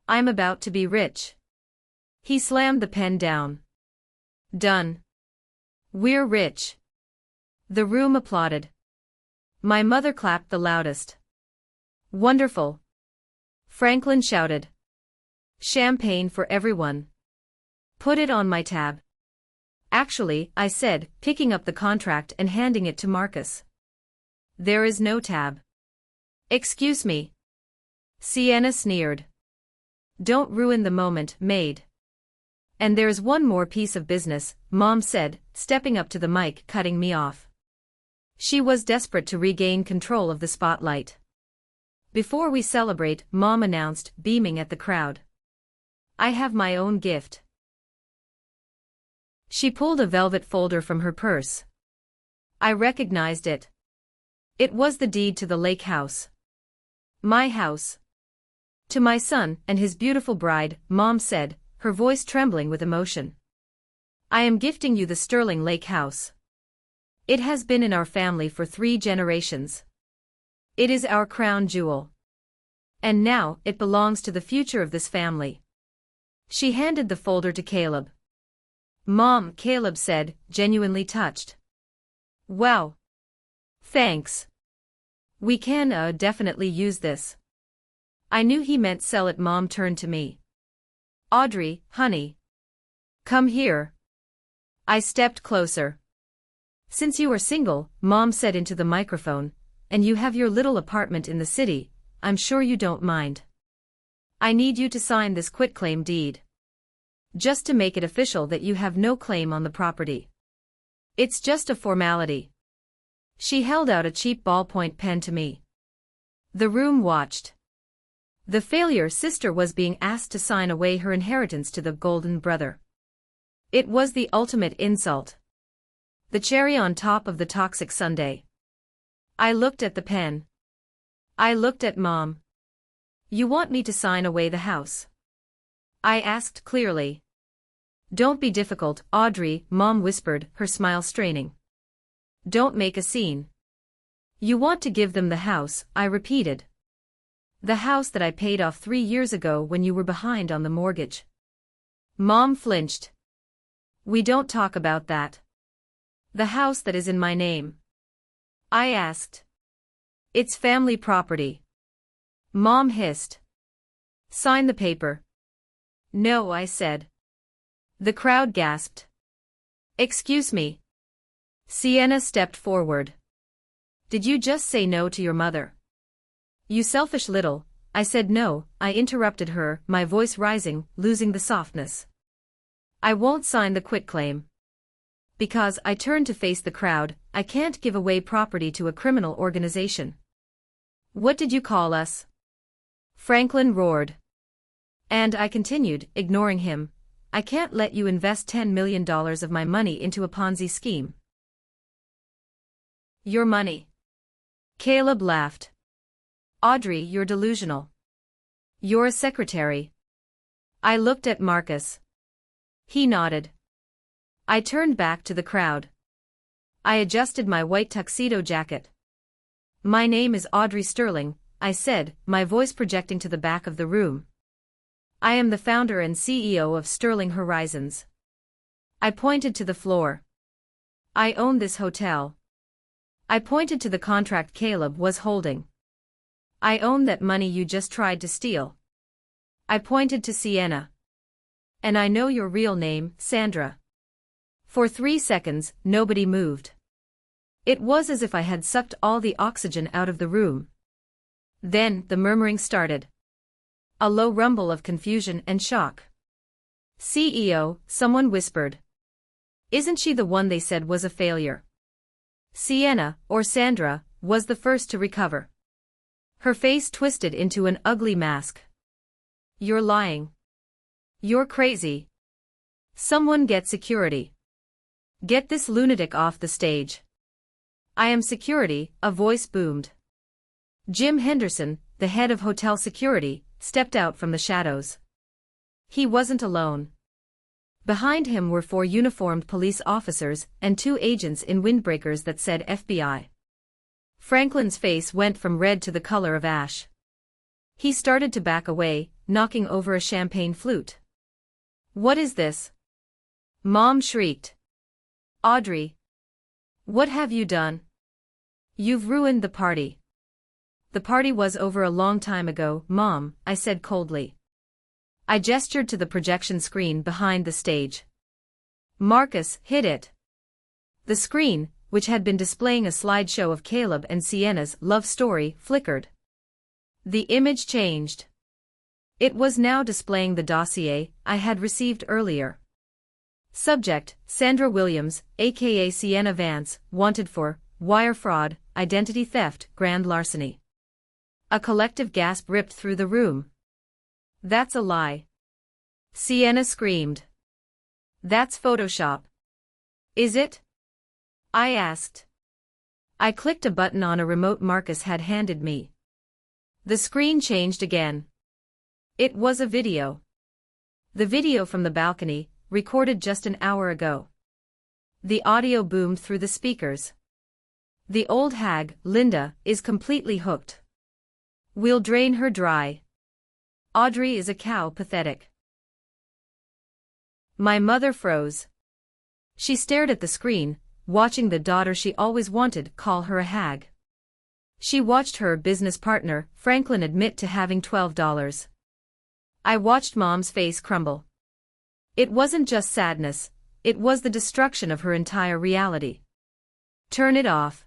I'm about to be rich. He slammed the pen down. Done. We're rich. The room applauded. My mother clapped the loudest. Wonderful. Franklin shouted. Champagne for everyone. Put it on my tab. Actually, I said, picking up the contract and handing it to Marcus. There is no tab. Excuse me. Sienna sneered. Don't ruin the moment, Maid. And there's one more piece of business, Mom said, stepping up to the mic, cutting me off. She was desperate to regain control of the spotlight. Before we celebrate, Mom announced, beaming at the crowd. I have my own gift. She pulled a velvet folder from her purse. I recognized it. It was the deed to the lake house. My house. To my son and his beautiful bride, Mom said, her voice trembling with emotion. I am gifting you the Sterling Lake house. It has been in our family for 3 generations. It is our crown jewel. And now, it belongs to the future of this family. She handed the folder to Caleb. Mom, Caleb said, genuinely touched. Wow. Thanks. We can definitely use this. I knew he meant sell it. Mom turned to me. Audrey, honey. Come here. I stepped closer. Since you are single, Mom said into the microphone, and you have your little apartment in the city, I'm sure you don't mind. I need you to sign this quitclaim deed. Just to make it official that you have no claim on the property. It's just a formality. She held out a cheap ballpoint pen to me. The room watched. The failure sister was being asked to sign away her inheritance to the golden brother. It was the ultimate insult. The cherry on top of the toxic sundae. I looked at the pen. I looked at Mom. You want me to sign away the house? I asked clearly. Don't be difficult, Audrey, Mom whispered, her smile straining. Don't make a scene. You want to give them the house, I repeated. The house that I paid off 3 years ago when you were behind on the mortgage. Mom flinched. We don't talk about that. The house that is in my name. I asked. It's family property. Mom hissed. Sign the paper. No, I said. The crowd gasped. Excuse me. Sienna stepped forward. Did you just say no to your mother? You selfish little, I said. No, I interrupted her, my voice rising, losing the softness. I won't sign the quitclaim. Because, I turned to face the crowd, I can't give away property to a criminal organization. What did you call us? Franklin roared. And I continued, ignoring him, I can't let you invest $10 million of my money into a Ponzi scheme. Your money. Caleb laughed. Audrey, you're delusional. You're a secretary. I looked at Marcus. He nodded. I turned back to the crowd. I adjusted my white tuxedo jacket. My name is Audrey Sterling, I said, my voice projecting to the back of the room. I am the founder and CEO of Sterling Horizons. I pointed to the floor. I own this hotel. I pointed to the contract Caleb was holding. I own that money you just tried to steal. I pointed to Sienna. And I know your real name, Sandra. For 3 seconds, nobody moved. It was as if I had sucked all the oxygen out of the room. Then, the murmuring started. A low rumble of confusion and shock. CEO, someone whispered. Isn't she the one they said was a failure? Sienna, or Sandra, was the first to recover. Her face twisted into an ugly mask. You're lying. You're crazy. Someone get security. Get this lunatic off the stage. I am security, a voice boomed. Jim Henderson, the head of hotel security, stepped out from the shadows. He wasn't alone. Behind him were 4 uniformed police officers and 2 agents in windbreakers that said FBI. Franklin's face went from red to the color of ash. He started to back away, knocking over a champagne flute. What is this? Mom shrieked. Audrey. What have you done? You've ruined the party. The party was over a long time ago, Mom, I said coldly. I gestured to the projection screen behind the stage. Marcus, hit it. The screen, which had been displaying a slideshow of Caleb and Sienna's love story, flickered. The image changed. It was now displaying the dossier I had received earlier. Subject, Sandra Williams, aka Sienna Vance, wanted for wire fraud, identity theft, grand larceny. A collective gasp ripped through the room. That's a lie. Sienna screamed. That's Photoshop. Is it? I asked. I clicked a button on a remote Marcus had handed me. The screen changed again. It was a video. The video from the balcony, recorded just an hour ago. The audio boomed through the speakers. The old hag, Linda, is completely hooked. We'll drain her dry. Audrey is a cow, pathetic. My mother froze. She stared at the screen, watching the daughter she always wanted call her a hag. She watched her business partner, Franklin, admit to having $12. I watched Mom's face crumble. It wasn't just sadness, it was the destruction of her entire reality. Turn it off.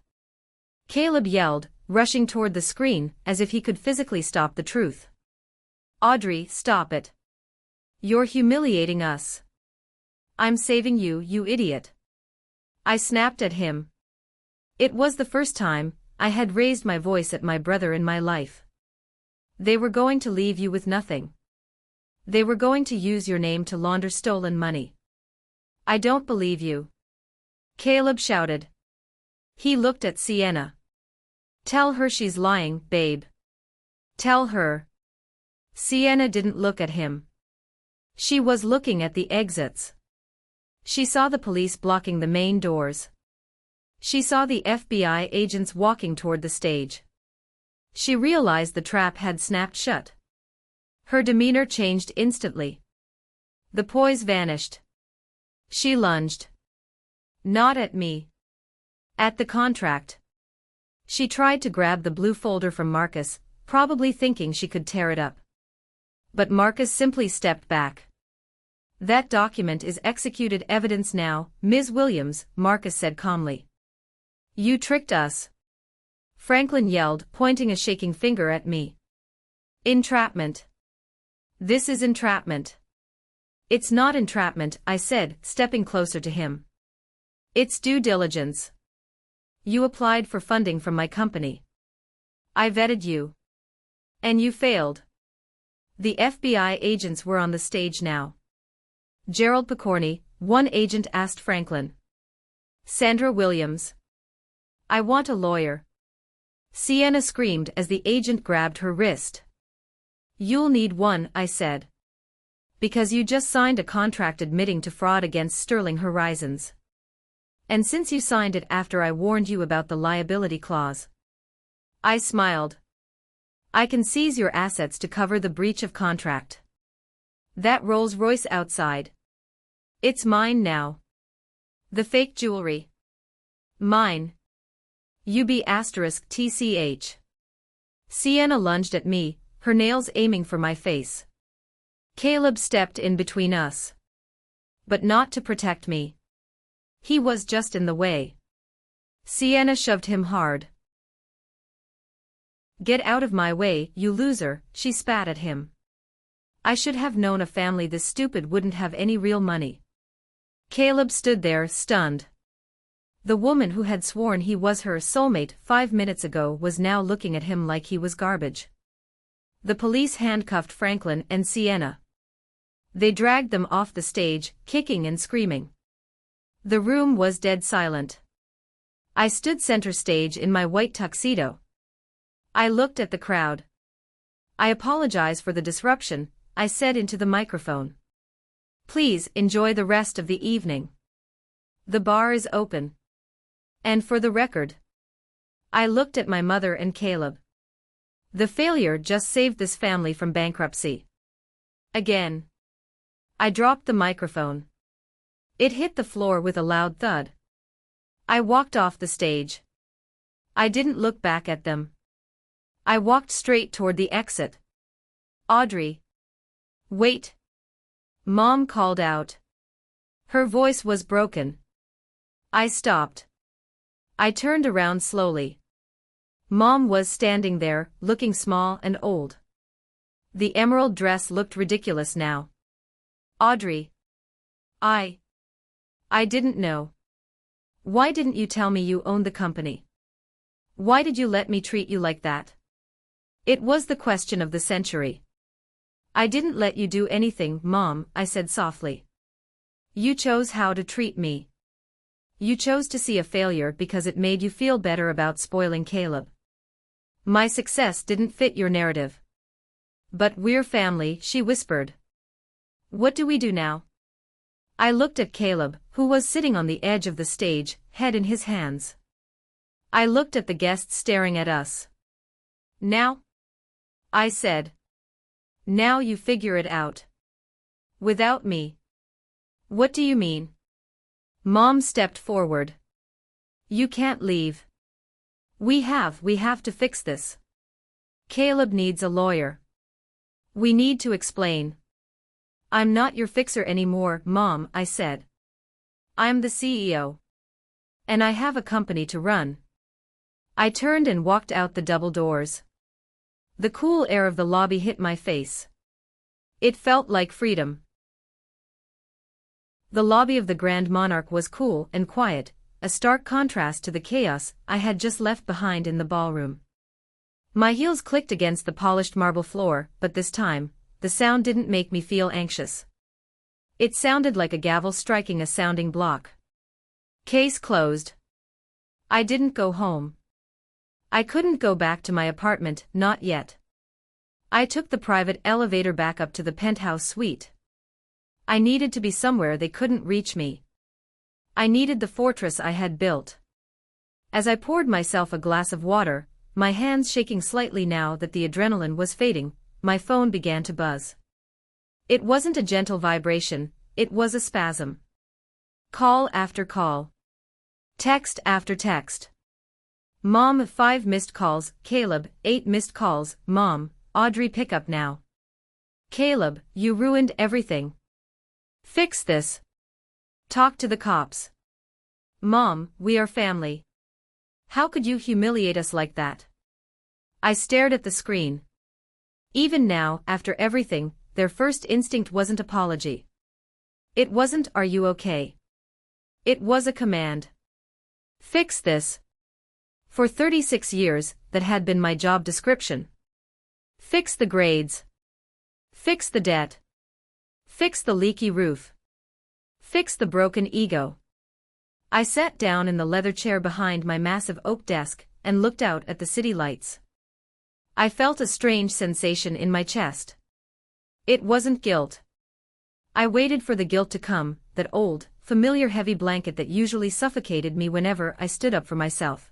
Caleb yelled, rushing toward the screen as if he could physically stop the truth. Audrey, stop it. You're humiliating us. I'm saving you, you idiot. I snapped at him. It was the first time I had raised my voice at my brother in my life. They were going to leave you with nothing. They were going to use your name to launder stolen money. I don't believe you. Caleb shouted. He looked at Sienna. Tell her she's lying, babe. Tell her. Sienna didn't look at him. She was looking at the exits. She saw the police blocking the main doors. She saw the FBI agents walking toward the stage. She realized the trap had snapped shut. Her demeanor changed instantly. The poise vanished. She lunged. Not at me. At the contract. She tried to grab the blue folder from Marcus, probably thinking she could tear it up. But Marcus simply stepped back. That document is executed evidence now, Ms. Williams, Marcus said calmly. You tricked us. Franklin yelled, pointing a shaking finger at me. Entrapment. This is entrapment. It's not entrapment, I said, stepping closer to him. It's due diligence. You applied for funding from my company. I vetted you. And you failed. The FBI agents were on the stage now. Gerald Picorni, one agent asked Franklin. Sandra Williams. I want a lawyer. Sienna screamed as the agent grabbed her wrist. You'll need one, I said. Because you just signed a contract admitting to fraud against Sterling Horizons. And since you signed it after I warned you about the liability clause. I smiled. I can seize your assets to cover the breach of contract. That Rolls-Royce outside. It's mine now. The fake jewelry. Mine. UB*TCH. Sienna lunged at me, her nails aiming for my face. Caleb stepped in between us. But not to protect me. He was just in the way. Sienna shoved him hard. Get out of my way, you loser, she spat at him. I should have known a family this stupid wouldn't have any real money. Caleb stood there, stunned. The woman who had sworn he was her soulmate 5 minutes ago was now looking at him like he was garbage. The police handcuffed Franklin and Sienna. They dragged them off the stage, kicking and screaming. The room was dead silent. I stood center stage in my white tuxedo. I looked at the crowd. I apologize for the disruption, I said into the microphone. Please enjoy the rest of the evening. The bar is open. And for the record. I looked at my mother and Caleb. The failure just saved this family from bankruptcy. Again. I dropped the microphone. It hit the floor with a loud thud. I walked off the stage. I didn't look back at them. I walked straight toward the exit. Audrey. Wait. Mom called out. Her voice was broken. I stopped. I turned around slowly. Mom was standing there, looking small and old. The emerald dress looked ridiculous now. Audrey. I didn't know. Why didn't you tell me you owned the company? Why did you let me treat you like that? It was the question of the century. I didn't let you do anything, Mom, I said softly. You chose how to treat me. You chose to see a failure because it made you feel better about spoiling Caleb. My success didn't fit your narrative. But we're family, she whispered. What do we do now? I looked at Caleb, who was sitting on the edge of the stage, head in his hands. I looked at the guests staring at us. Now? I said. Now you figure it out. Without me. What do you mean? Mom stepped forward. You can't leave. We have to fix this. Caleb needs a lawyer. We need to explain. I'm not your fixer anymore, Mom, I said. I'm the CEO. And I have a company to run. I turned and walked out the double doors. The cool air of the lobby hit my face. It felt like freedom. The lobby of the Grand Monarch was cool and quiet, a stark contrast to the chaos I had just left behind in the ballroom. My heels clicked against the polished marble floor, but this time, the sound didn't make me feel anxious. It sounded like a gavel striking a sounding block. Case closed. I didn't go home. I couldn't go back to my apartment, not yet. I took the private elevator back up to the penthouse suite. I needed to be somewhere they couldn't reach me. I needed the fortress I had built. As I poured myself a glass of water, my hands shaking slightly now that the adrenaline was fading, my phone began to buzz. It wasn't a gentle vibration, it was a spasm. Call after call. Text after text. Mom, 5 missed calls. Caleb, 8 missed calls. Mom, Audrey, pick up now. Caleb, you ruined everything. Fix this. Talk to the cops. Mom, we are family. How could you humiliate us like that? I stared at the screen. Even now, after everything, their first instinct wasn't apology. It wasn't, are you okay? It was a command. Fix this. For 36 years, that had been my job description. Fix the grades. Fix the debt. Fix the leaky roof. Fix the broken ego. I sat down in the leather chair behind my massive oak desk and looked out at the city lights. I felt a strange sensation in my chest. It wasn't guilt. I waited for the guilt to come, that old, familiar heavy blanket that usually suffocated me whenever I stood up for myself.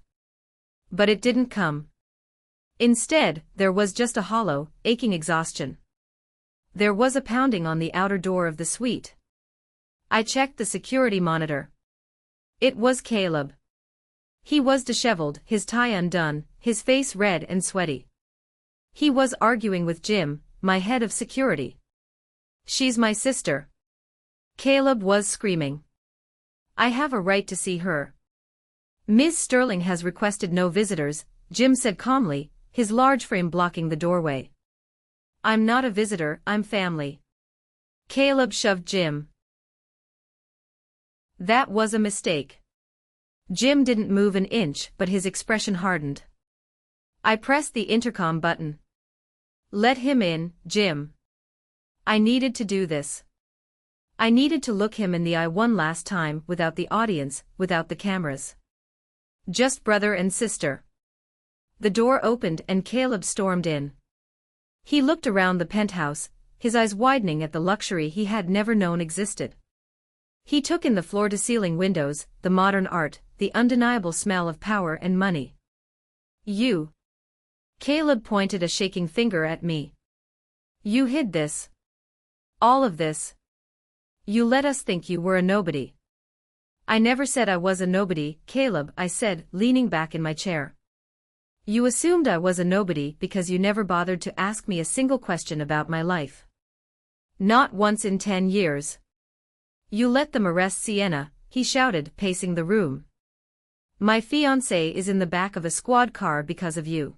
But it didn't come. Instead, there was just a hollow, aching exhaustion. There was a pounding on the outer door of the suite. I checked the security monitor. It was Caleb. He was disheveled, his tie undone, his face red and sweaty. He was arguing with Jim, my head of security. She's my sister. Caleb was screaming. I have a right to see her. Ms. Sterling has requested no visitors, Jim said calmly, his large frame blocking the doorway. I'm not a visitor, I'm family. Caleb shoved Jim. That was a mistake. Jim didn't move an inch, but his expression hardened. I pressed the intercom button. Let him in, Jim. I needed to do this. I needed to look him in the eye one last time, without the audience, without the cameras. Just brother and sister. The door opened and Caleb stormed in. He looked around the penthouse, his eyes widening at the luxury he had never known existed. He took in the floor-to-ceiling windows, the modern art, the undeniable smell of power and money. You. Caleb pointed a shaking finger at me. You hid this. All of this. You let us think you were a nobody. I never said I was a nobody, Caleb, I said, leaning back in my chair. You assumed I was a nobody because you never bothered to ask me a single question about my life. Not once in 10 years. You let them arrest Sienna, he shouted, pacing the room. My fiancé is in the back of a squad car because of you.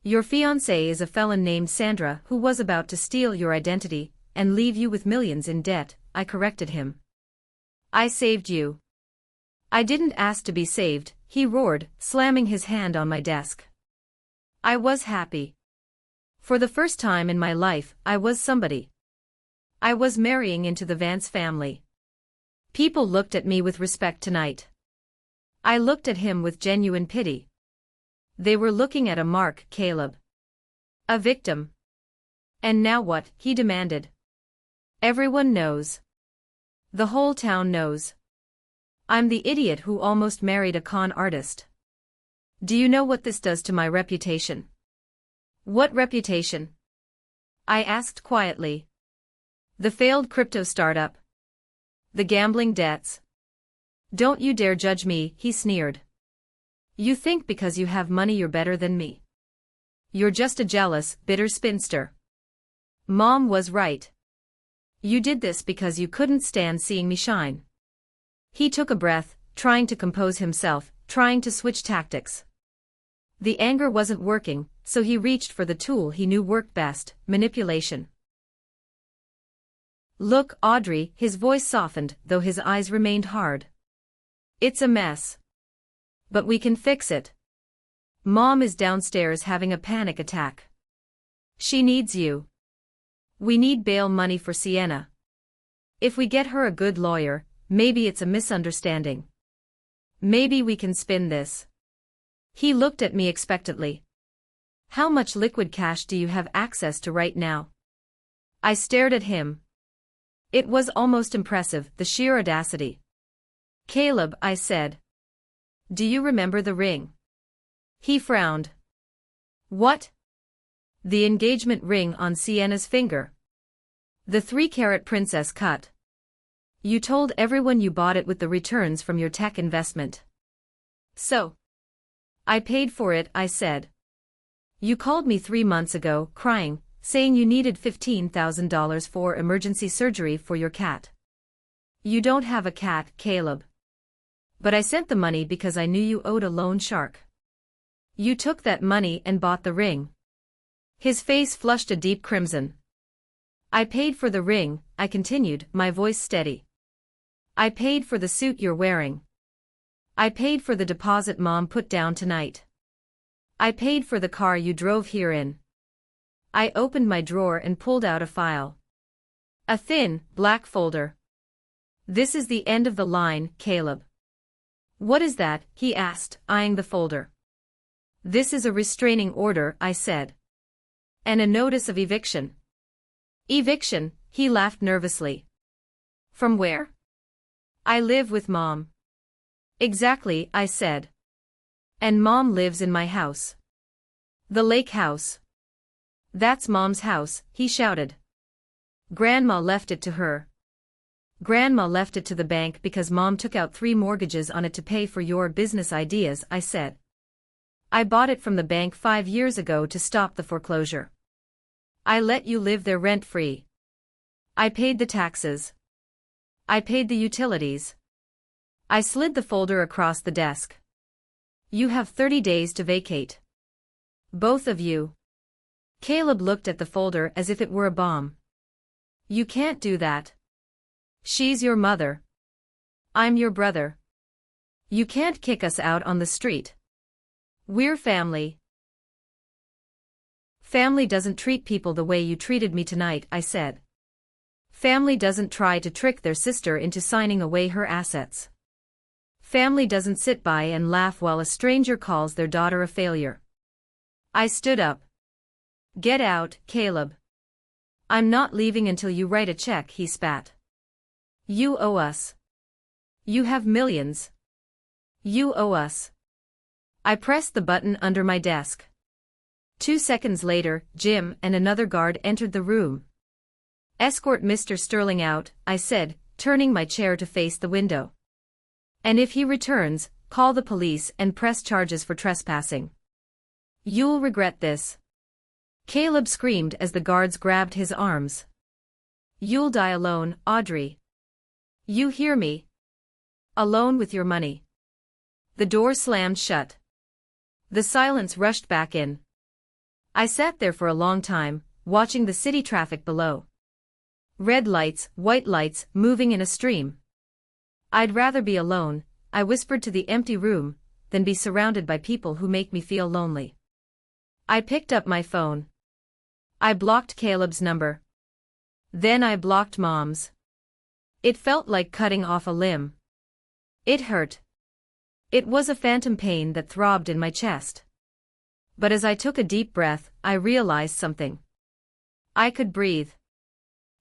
Your fiancé is a felon named Sandra who was about to steal your identity and leave you with millions in debt, I corrected him. I saved you. I didn't ask to be saved, he roared, slamming his hand on my desk. I was happy. For the first time in my life, I was somebody. I was marrying into the Vance family. People looked at me with respect tonight. I looked at him with genuine pity. They were looking at a mark, Caleb. A victim. And now what? He demanded. Everyone knows. The whole town knows. I'm the idiot who almost married a con artist. Do you know what this does to my reputation? What reputation? I asked quietly. The failed crypto startup. The gambling debts. Don't you dare judge me, he sneered. You think because you have money you're better than me. You're just a jealous, bitter spinster. Mom was right. You did this because you couldn't stand seeing me shine. He took a breath, trying to compose himself, trying to switch tactics. The anger wasn't working, so he reached for the tool he knew worked best, manipulation. Look, Audrey, his voice softened, though his eyes remained hard. It's a mess. But we can fix it. Mom is downstairs having a panic attack. She needs you. We need bail money for Sienna. If we get her a good lawyer, maybe it's a misunderstanding. Maybe we can spin this. He looked at me expectantly. How much liquid cash do you have access to right now? I stared at him. It was almost impressive, the sheer audacity. Caleb, I said. Do you remember the ring? He frowned. What? The engagement ring on Sienna's finger. The 3-carat princess cut. You told everyone you bought it with the returns from your tech investment. So? I paid for it, I said. You called me 3 months ago, crying, saying you needed $15,000 for emergency surgery for your cat. You don't have a cat, Caleb. But I sent the money because I knew you owed a loan shark. You took that money and bought the ring. His face flushed a deep crimson. I paid for the ring, I continued, my voice steady. I paid for the suit you're wearing. I paid for the deposit Mom put down tonight. I paid for the car you drove here in. I opened my drawer and pulled out a file. A thin, black folder. This is the end of the line, Caleb. What is that? He asked, eyeing the folder. This is a restraining order, I said. And a notice of eviction. Eviction, he laughed nervously. From where? I live with Mom. Exactly, I said. And Mom lives in my house. The lake house. That's Mom's house, he shouted. Grandma left it to her. Grandma left it to the bank because Mom took out 3 mortgages on it to pay for your business ideas, I said. I bought it from the bank 5 years ago to stop the foreclosure. I let you live there rent-free. I paid the taxes. I paid the utilities. I slid the folder across the desk. You have 30 days to vacate. Both of you. Caleb looked at the folder as if it were a bomb. You can't do that. She's your mother. I'm your brother. You can't kick us out on the street. We're family. Family doesn't treat people the way you treated me tonight, I said. Family doesn't try to trick their sister into signing away her assets. Family doesn't sit by and laugh while a stranger calls their daughter a failure. I stood up. Get out, Caleb. I'm not leaving until you write a check, he spat. You owe us. You have millions. You owe us. I pressed the button under my desk. 2 seconds later, Jim and another guard entered the room. Escort Mr. Sterling out, I said, turning my chair to face the window. And if he returns, call the police and press charges for trespassing. You'll regret this. Caleb screamed as the guards grabbed his arms. You'll die alone, Audrey. You hear me? Alone with your money. The door slammed shut. The silence rushed back in. I sat there for a long time, watching the city traffic below. Red lights, white lights, moving in a stream. I'd rather be alone, I whispered to the empty room, than be surrounded by people who make me feel lonely. I picked up my phone. I blocked Caleb's number. Then I blocked Mom's. It felt like cutting off a limb. It hurt. It was a phantom pain that throbbed in my chest. But as I took a deep breath, I realized something. I could breathe.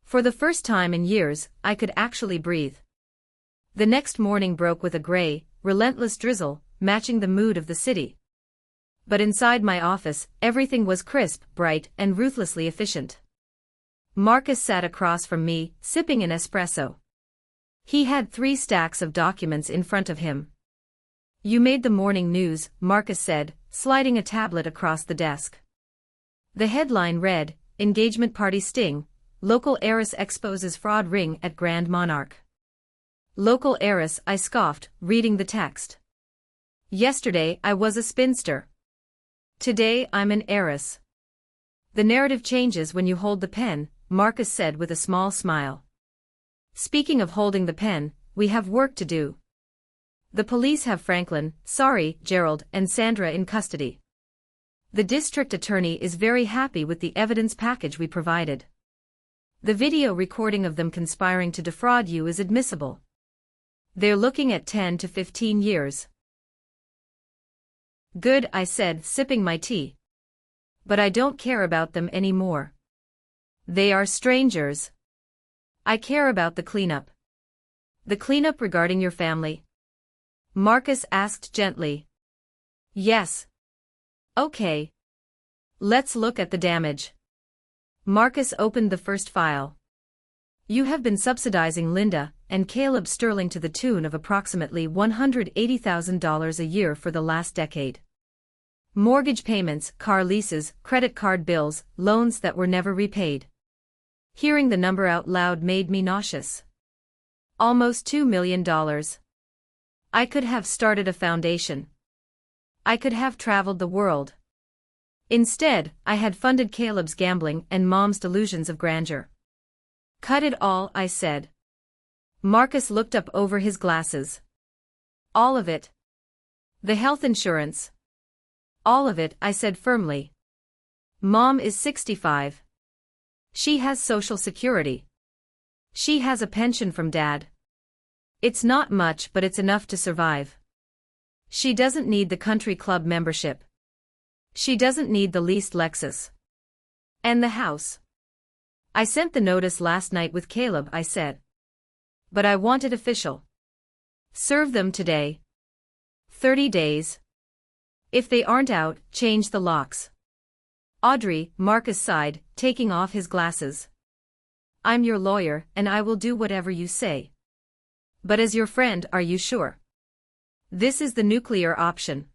For the first time in years, I could actually breathe. The next morning broke with a gray, relentless drizzle, matching the mood of the city. But inside my office, everything was crisp, bright, and ruthlessly efficient. Marcus sat across from me, sipping an espresso. He had 3 stacks of documents in front of him. You made the morning news, Marcus said, sliding a tablet across the desk. The headline read, Engagement Party Sting, Local Heiress Exposes Fraud Ring at Grand Monarch. Local heiress, I scoffed, reading the text. Yesterday I was a spinster. Today I'm an heiress. The narrative changes when you hold the pen, Marcus said with a small smile. Speaking of holding the pen, we have work to do. The police have Franklin, Gerald, and Sandra in custody. The district attorney is very happy with the evidence package we provided. The video recording of them conspiring to defraud you is admissible. They're looking at 10 to 15 years. Good, I said, sipping my tea. But I don't care about them anymore. They are strangers. I care about the cleanup. The cleanup regarding your family? Marcus asked gently. Yes. Okay. Let's look at the damage. Marcus opened the first file. You have been subsidizing Linda and Caleb Sterling to the tune of approximately $180,000 a year for the last decade. Mortgage payments, car leases, credit card bills, loans that were never repaid. Hearing the number out loud made me nauseous. Almost $2 million. I could have started a foundation. I could have traveled the world. Instead, I had funded Caleb's gambling and Mom's delusions of grandeur. Cut it all, I said. Marcus looked up over his glasses. All of it. The health insurance. All of it, I said firmly. Mom is 65. She has Social Security. She has a pension from Dad. It's not much, but it's enough to survive. She doesn't need the country club membership. She doesn't need the leased Lexus. And the house. I sent the notice last night with Caleb, I said. But I want it official. Serve them today. 30 days. If they aren't out, change the locks. Audrey, Marcus sighed, taking off his glasses. I'm your lawyer, and I will do whatever you say. But as your friend, are you sure? This is the nuclear option.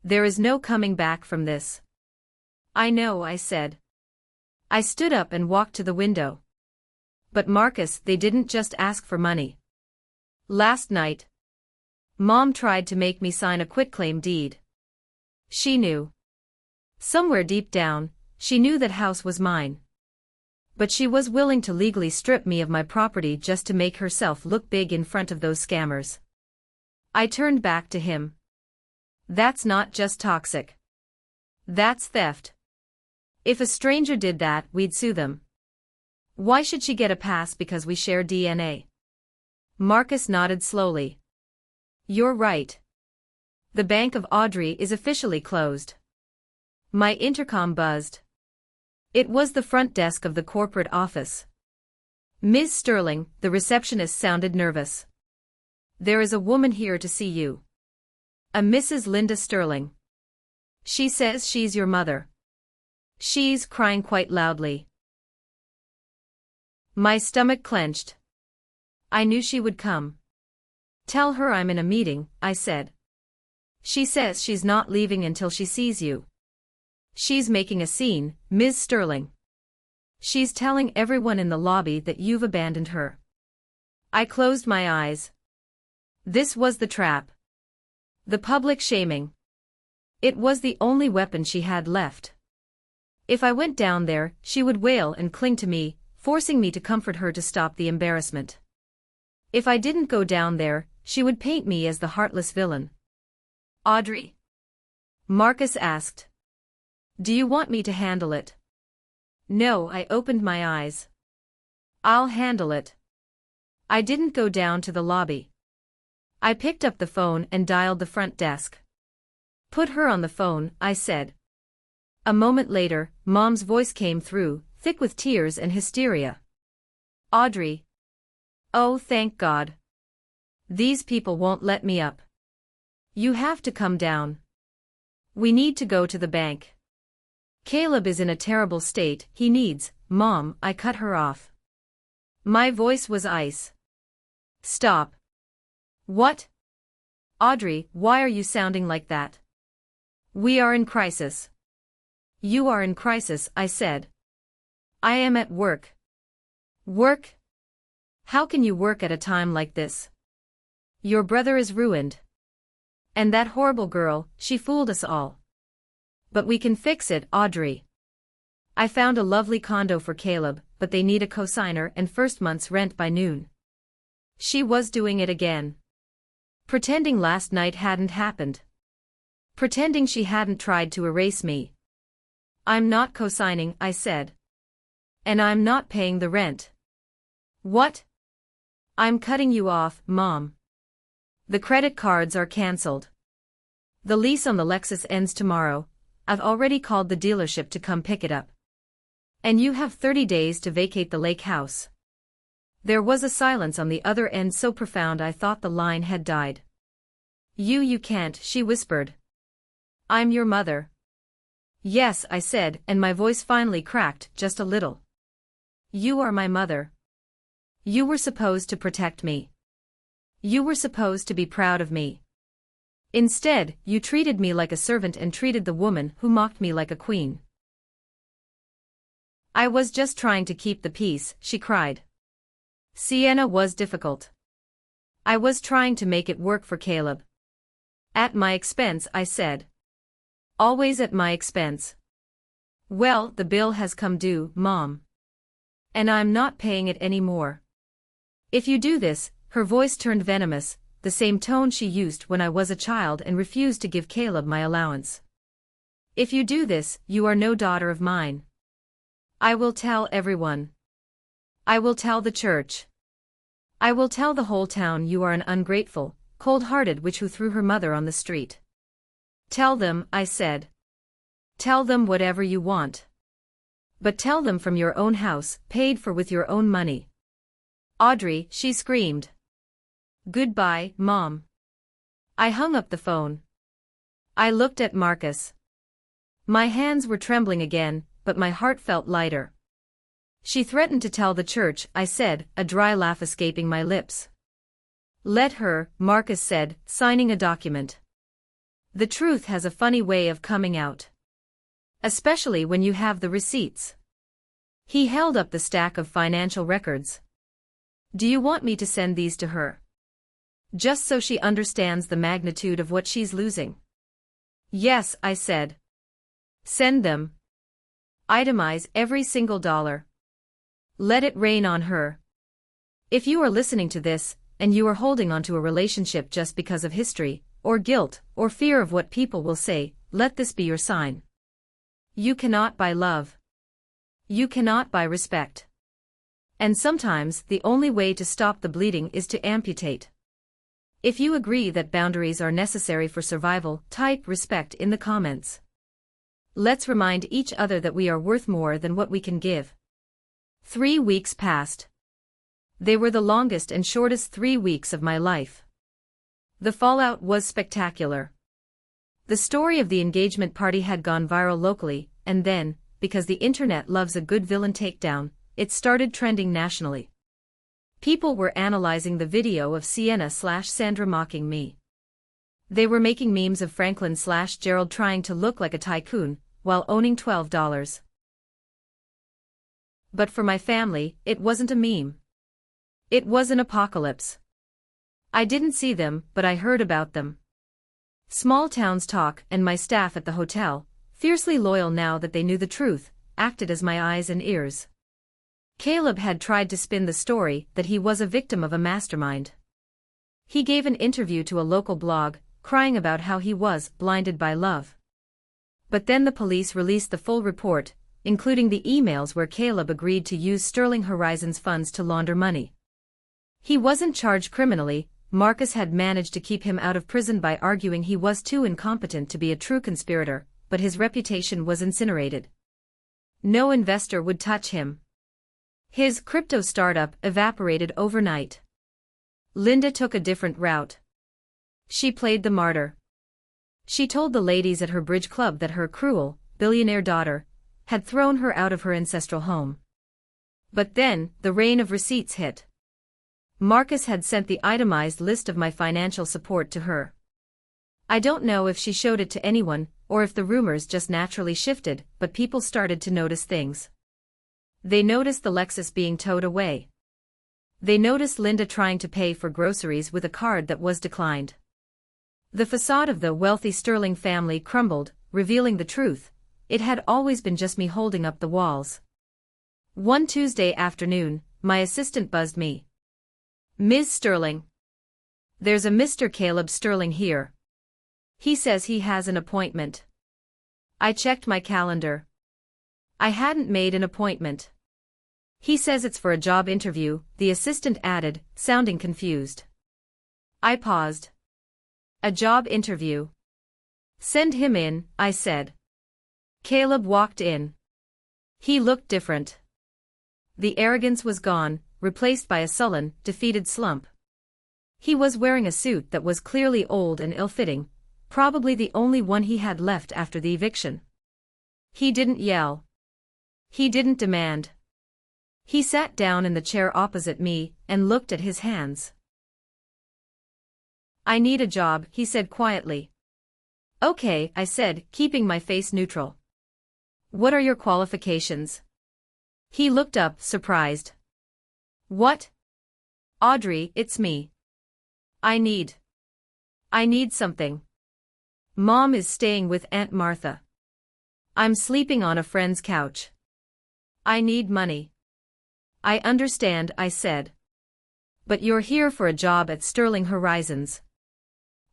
There is no coming back from this. I know, I said. I stood up and walked to the window. But Marcus, they didn't just ask for money. Last night, Mom tried to make me sign a quitclaim deed. She knew. Somewhere deep down, she knew that house was mine. But she was willing to legally strip me of my property just to make herself look big in front of those scammers. I turned back to him. That's not just toxic. That's theft. If a stranger did that, we'd sue them. Why should she get a pass because we share DNA? Marcus nodded slowly. You're right. The Bank of Audrey is officially closed. My intercom buzzed. It was the front desk of the corporate office. Ms. Sterling, the receptionist sounded nervous. There is a woman here to see you. A Mrs. Linda Sterling. She says she's your mother. She's crying quite loudly. My stomach clenched. I knew she would come. Tell her I'm in a meeting, I said. She says she's not leaving until she sees you. She's making a scene, Ms. Sterling. She's telling everyone in the lobby that you've abandoned her. I closed my eyes. This was the trap. The public shaming. It was the only weapon she had left. If I went down there, she would wail and cling to me, forcing me to comfort her to stop the embarrassment. If I didn't go down there, she would paint me as the heartless villain. Audrey? Marcus asked. Do you want me to handle it? No, I opened my eyes. I'll handle it. I didn't go down to the lobby. I picked up the phone and dialed the front desk. Put her on the phone, I said. A moment later, Mom's voice came through, thick with tears and hysteria. Audrey. Oh, thank God. These people won't let me up. You have to come down. We need to go to the bank. Caleb is in a terrible state, he needs, Mom, I cut her off. My voice was ice. Stop. What? Audrey, why are you sounding like that? We are in crisis. You are in crisis, I said. I am at work. Work? How can you work at a time like this? Your brother is ruined. And that horrible girl, she fooled us all. But we can fix it, Audrey. I found a lovely condo for Caleb, but they need a cosigner and first month's rent by noon. She was doing it again. Pretending last night hadn't happened. pretending she hadn't tried to erase me. "I'm not co-signing," I said. "And I'm not paying the rent." "What?" "I'm cutting you off, Mom. The credit cards are cancelled. The lease on the Lexus ends tomorrow. I've already called the dealership to come pick it up. And you have 30 days to vacate the lake house." There was a silence on the other end so profound I thought the line had died. You can't," she whispered. "I'm your mother." "Yes," I said, and my voice finally cracked just a little. "You are my mother. You were supposed to protect me. You were supposed to be proud of me. Instead, you treated me like a servant and treated the woman who mocked me like a queen." "I was just trying to keep the peace," she cried. Sienna was difficult. I was trying to make it work for Caleb. "At my expense," I said. "Always at my expense." "Well, the bill has come due, Mom. And I'm not paying it anymore. If you do this," her voice turned venomous, the same tone she used when I was a child and refused to give Caleb my allowance. "If you do this, you are no daughter of mine. I will tell everyone. I will tell the church. I will tell the whole town you are an ungrateful, cold-hearted witch who threw her mother on the street." "Tell them," I said. "Tell them whatever you want. But tell them from your own house, paid for with your own money." "Audrey," she screamed. "Goodbye, Mom." I hung up the phone. I looked at Marcus. My hands were trembling again, but my heart felt lighter. "She threatened to tell the church," I said, a dry laugh escaping my lips. "Let her," Marcus said, signing a document. "The truth has a funny way of coming out. Especially when you have the receipts." He held up the stack of financial records. "Do you want me to send these to her? Just so she understands the magnitude of what she's losing?" "Yes," I said. "Send them. Itemize every single dollar. Let it rain on her. If you are listening to this, and you are holding on to a relationship just because of history, or guilt, or fear of what people will say, let this be your sign. You cannot buy love. You cannot buy respect. And sometimes the only way to stop the bleeding is to amputate." If you agree that boundaries are necessary for survival, type respect in the comments. Let's remind each other that we are worth more than what we can give. 3 weeks passed. They were the longest and shortest 3 weeks of my life. The fallout was spectacular. The story of the engagement party had gone viral locally, and then, because the internet loves a good villain takedown, it started trending nationally. People were analyzing the video of Sienna/Sandra mocking me. They were making memes of Franklin/Gerald trying to look like a tycoon, while owning $12. But for my family, it wasn't a meme. It was an apocalypse. I didn't see them, but I heard about them. Small towns talk, and my staff at the hotel, fiercely loyal now that they knew the truth, acted as my eyes and ears. Caleb had tried to spin the story that he was a victim of a mastermind. He gave an interview to a local blog, crying about how he was blinded by love. But then the police released the full report, including the emails where Caleb agreed to use Sterling Horizon's funds to launder money. He wasn't charged criminally. Marcus had managed to keep him out of prison by arguing he was too incompetent to be a true conspirator, but his reputation was incinerated. No investor would touch him. His crypto startup evaporated overnight. Linda took a different route. She played the martyr. She told the ladies at her bridge club that her cruel, billionaire daughter had thrown her out of her ancestral home. But then, the rain of receipts hit. Marcus had sent the itemized list of my financial support to her. I don't know if she showed it to anyone, or if the rumors just naturally shifted, but people started to notice things. They noticed the Lexus being towed away. They noticed Linda trying to pay for groceries with a card that was declined. The facade of the wealthy Sterling family crumbled, revealing the truth. It had always been just me holding up the walls. One Tuesday afternoon, my assistant buzzed me. "Ms. Sterling. There's a Mr. Caleb Sterling here." He says he has an appointment. I checked my calendar. I hadn't made an appointment. He says it's for a job interview, the assistant added, sounding confused. I paused. A job interview. Send him in, I said. Caleb walked in. He looked different. The arrogance was gone, replaced by a sullen, defeated slump. He was wearing a suit that was clearly old and ill-fitting, probably the only one he had left after the eviction. He didn't yell. He didn't demand. He sat down in the chair opposite me and looked at his hands. I need a job, he said quietly. Okay, I said, keeping my face neutral. What are your qualifications? He looked up, surprised. What? Audrey, it's me. I need something. Mom is staying with Aunt Martha. I'm sleeping on a friend's couch. I need money. I understand, I said. But you're here for a job at Sterling Horizons.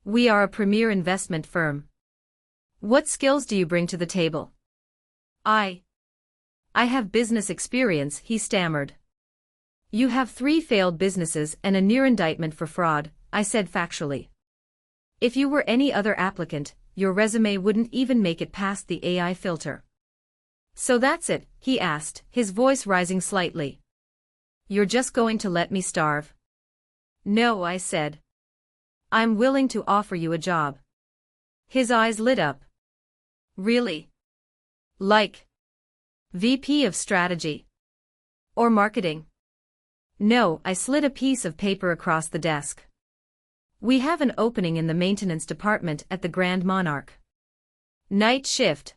We are a premier investment firm. What skills do you bring to the table? I have business experience, he stammered. You have 3 failed businesses and a near indictment for fraud, I said factually. If you were any other applicant, your resume wouldn't even make it past the AI filter. So that's it, he asked, his voice rising slightly. You're just going to let me starve? No, I said. I'm willing to offer you a job. His eyes lit up. Really? Like VP of strategy? Or marketing? No, I slid a piece of paper across the desk. We have an opening in the maintenance department at the Grand Monarch. Night shift.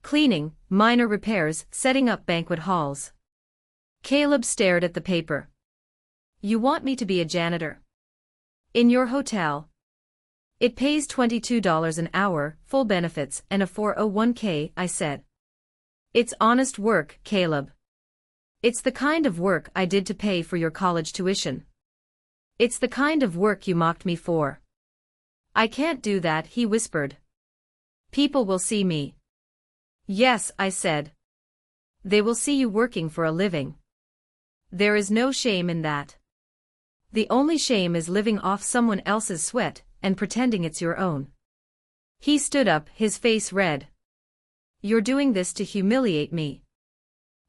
Cleaning, minor repairs, setting up banquet halls. Caleb stared at the paper. You want me to be a janitor? In your hotel? It pays $22 an hour, full benefits, and a 401k, I said. It's honest work, Caleb. It's the kind of work I did to pay for your college tuition. It's the kind of work you mocked me for. I can't do that, he whispered. People will see me. Yes, I said. They will see you working for a living. There is no shame in that. The only shame is living off someone else's sweat and pretending it's your own. He stood up, his face red. You're doing this to humiliate me.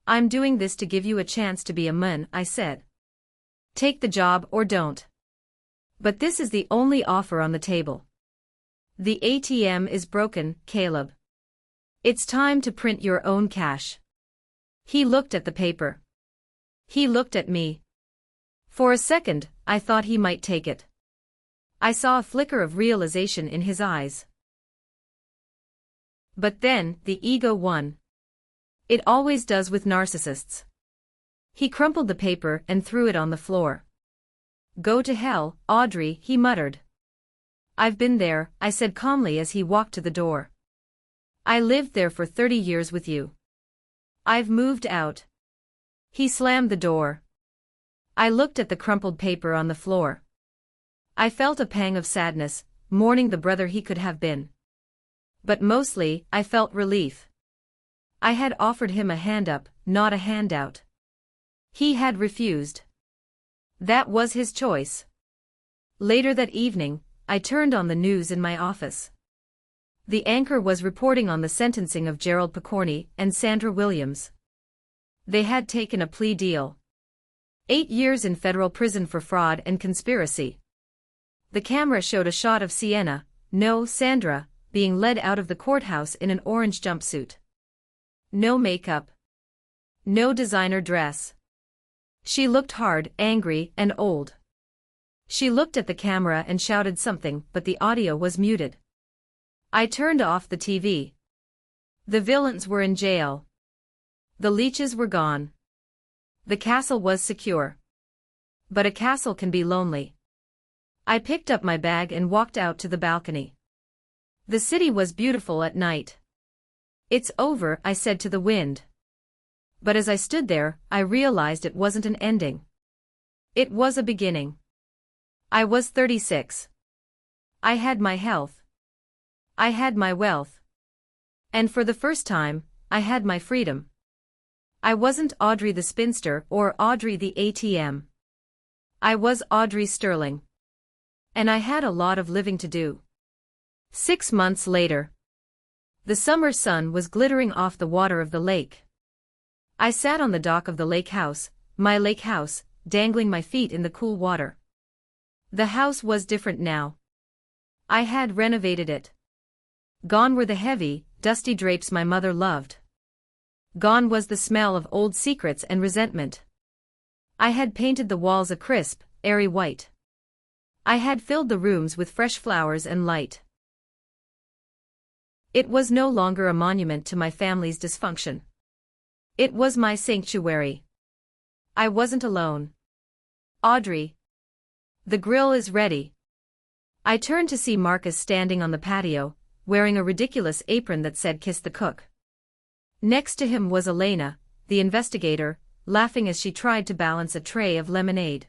I'm doing this to give you a chance to be a man, I said. Take the job or don't. But this is the only offer on the table. The ATM is broken, Caleb. It's time to print your own cash. He looked at the paper. He looked at me. For a second, I thought he might take it. I saw a flicker of realization in his eyes. But then, the ego won. It always does with narcissists. He crumpled the paper and threw it on the floor. Go to hell, Audrey, he muttered. I've been there, I said calmly as he walked to the door. I lived there for 30 years with you. I've moved out. He slammed the door. I looked at the crumpled paper on the floor. I felt a pang of sadness, mourning the brother he could have been. But mostly, I felt relief. I had offered him a hand up, not a handout. He had refused. That was his choice. Later that evening, I turned on the news in my office. The anchor was reporting on the sentencing of Gerald Picorni and Sandra Williams. They had taken a plea deal. 8 years in federal prison for fraud and conspiracy. The camera showed a shot of Sienna, no Sandra, being led out of the courthouse in an orange jumpsuit. No makeup. No designer dress. She looked hard, angry, and old. She looked at the camera and shouted something, but the audio was muted. I turned off the TV. The villains were in jail. The leeches were gone. The castle was secure. But a castle can be lonely. I picked up my bag and walked out to the balcony. The city was beautiful at night. It's over, I said to the wind. But as I stood there, I realized it wasn't an ending. It was a beginning. I was 36. I had my health. I had my wealth. And for the first time, I had my freedom. I wasn't Audrey the spinster or Audrey the ATM. I was Audrey Sterling. And I had a lot of living to do. 6 months later. The summer sun was glittering off the water of the lake. I sat on the dock of the lake house, my lake house, dangling my feet in the cool water. The house was different now. I had renovated it. Gone were the heavy, dusty drapes my mother loved. Gone was the smell of old secrets and resentment. I had painted the walls a crisp, airy white. I had filled the rooms with fresh flowers and light. It was no longer a monument to my family's dysfunction. It was my sanctuary. I wasn't alone. Audrey. The grill is ready. I turned to see Marcus standing on the patio, wearing a ridiculous apron that said "Kiss the Cook." Next to him was Elena, the investigator, laughing as she tried to balance a tray of lemonade.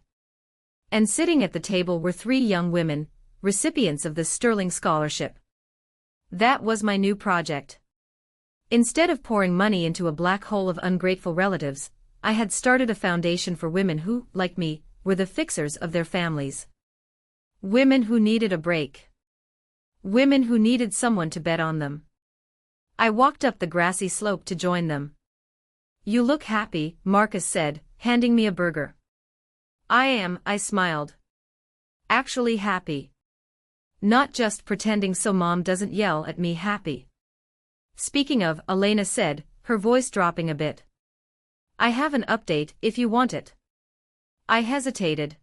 And sitting at the table were 3 young women, recipients of the Sterling Scholarship. That was my new project. Instead of pouring money into a black hole of ungrateful relatives, I had started a foundation for women who, like me, were the fixers of their families. Women who needed a break. Women who needed someone to bet on them. I walked up the grassy slope to join them. "You look happy," Marcus said, handing me a burger. "I am," I smiled. "Actually happy. Not just pretending so Mom doesn't yell at me happy." "Speaking of," Elena said, her voice dropping a bit. "I have an update if you want it." I hesitated.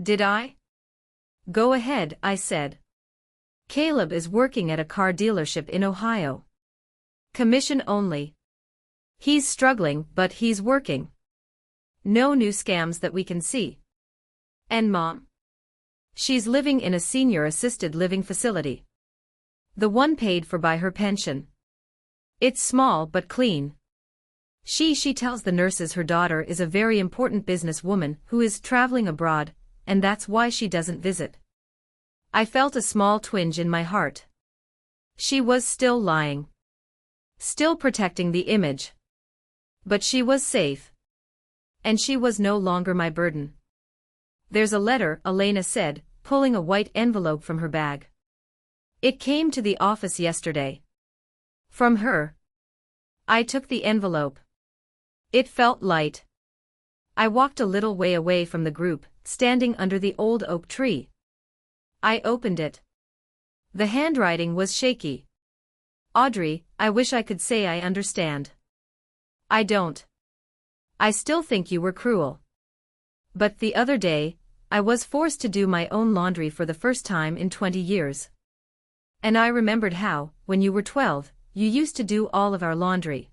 "Did I?" "Go ahead," I said. "Caleb is working at a car dealership in Ohio. Commission only. He's struggling, but he's working. No new scams that we can see." "And Mom?" "She's living in a senior assisted living facility. The one paid for by her pension. It's small but clean. She tells the nurses her daughter is a very important businesswoman who is traveling abroad, and that's why she doesn't visit." I felt a small twinge in my heart. She was still lying. Still protecting the image. But she was safe. And she was no longer my burden. "There's a letter," Elena said, pulling a white envelope from her bag. "It came to the office yesterday. From her." I took the envelope. It felt light. I walked a little way away from the group, standing under the old oak tree. I opened it. The handwriting was shaky. "Audrey, I wish I could say I understand. I don't. I still think you were cruel. But the other day, I was forced to do my own laundry for the first time in 20 years. And I remembered how, when you were 12, you used to do all of our laundry.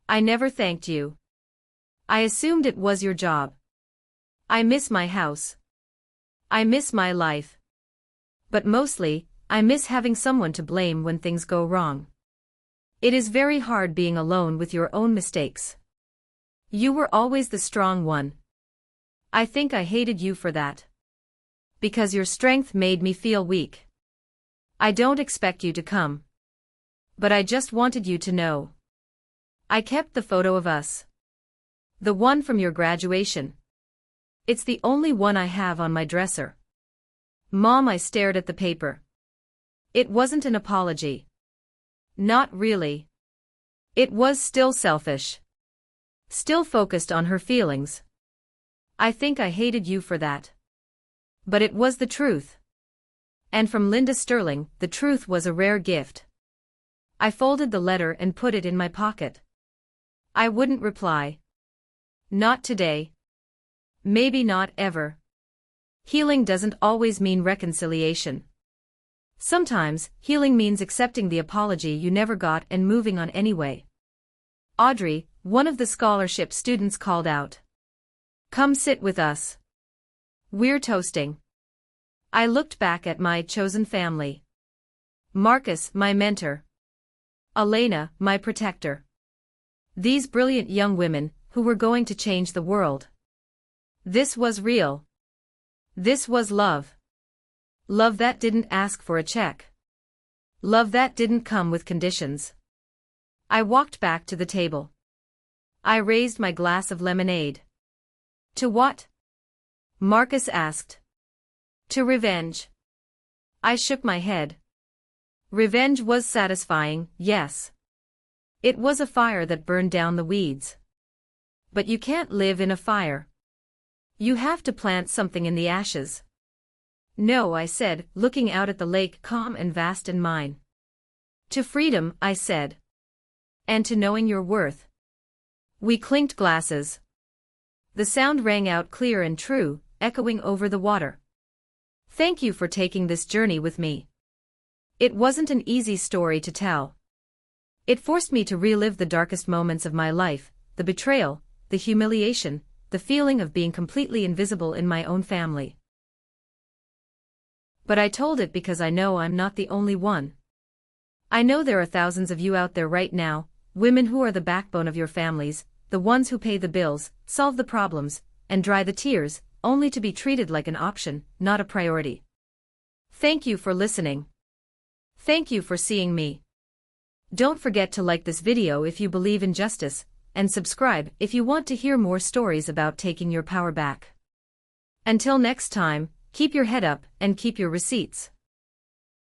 I never thanked you. I assumed it was your job. I miss my house. I miss my life. But mostly, I miss having someone to blame when things go wrong. It is very hard being alone with your own mistakes. You were always the strong one. I think I hated you for that. Because your strength made me feel weak. I don't expect you to come. But I just wanted you to know. I kept the photo of us. The one from your graduation. It's the only one I have on my dresser." "Mom," I stared at the paper. It wasn't an apology. Not really. It was still selfish. Still focused on her feelings. "I think I hated you for that. But it was the truth. And from Linda Sterling, the truth was a rare gift." I folded the letter and put it in my pocket. I wouldn't reply. Not today. Maybe not ever. Healing doesn't always mean reconciliation. Sometimes, healing means accepting the apology you never got and moving on anyway. "Audrey," one of the scholarship students called out. "Come sit with us. We're toasting." I looked back at my chosen family. Marcus, my mentor. Elena, my protector. These brilliant young women, who were going to change the world. This was real. This was love. Love that didn't ask for a check. Love that didn't come with conditions. I walked back to the table. I raised my glass of lemonade. To what? Marcus asked. To revenge. I shook my head. Revenge was satisfying, yes. It was a fire that burned down the weeds. But you can't live in a fire. You have to plant something in the ashes. No, I said, looking out at the lake calm and vast and mine. To freedom, I said. And to knowing your worth. We clinked glasses. The sound rang out clear and true, echoing over the water. Thank you for taking this journey with me. It wasn't an easy story to tell. It forced me to relive the darkest moments of my life, the betrayal, the humiliation, the feeling of being completely invisible in my own family. But I told it because I know I'm not the only one. I know there are thousands of you out there right now, women who are the backbone of your families, the ones who pay the bills, solve the problems, and dry the tears, only to be treated like an option, not a priority. Thank you for listening. Thank you for seeing me. Don't forget to like this video if you believe in justice, and subscribe if you want to hear more stories about taking your power back. Until next time, keep your head up and keep your receipts.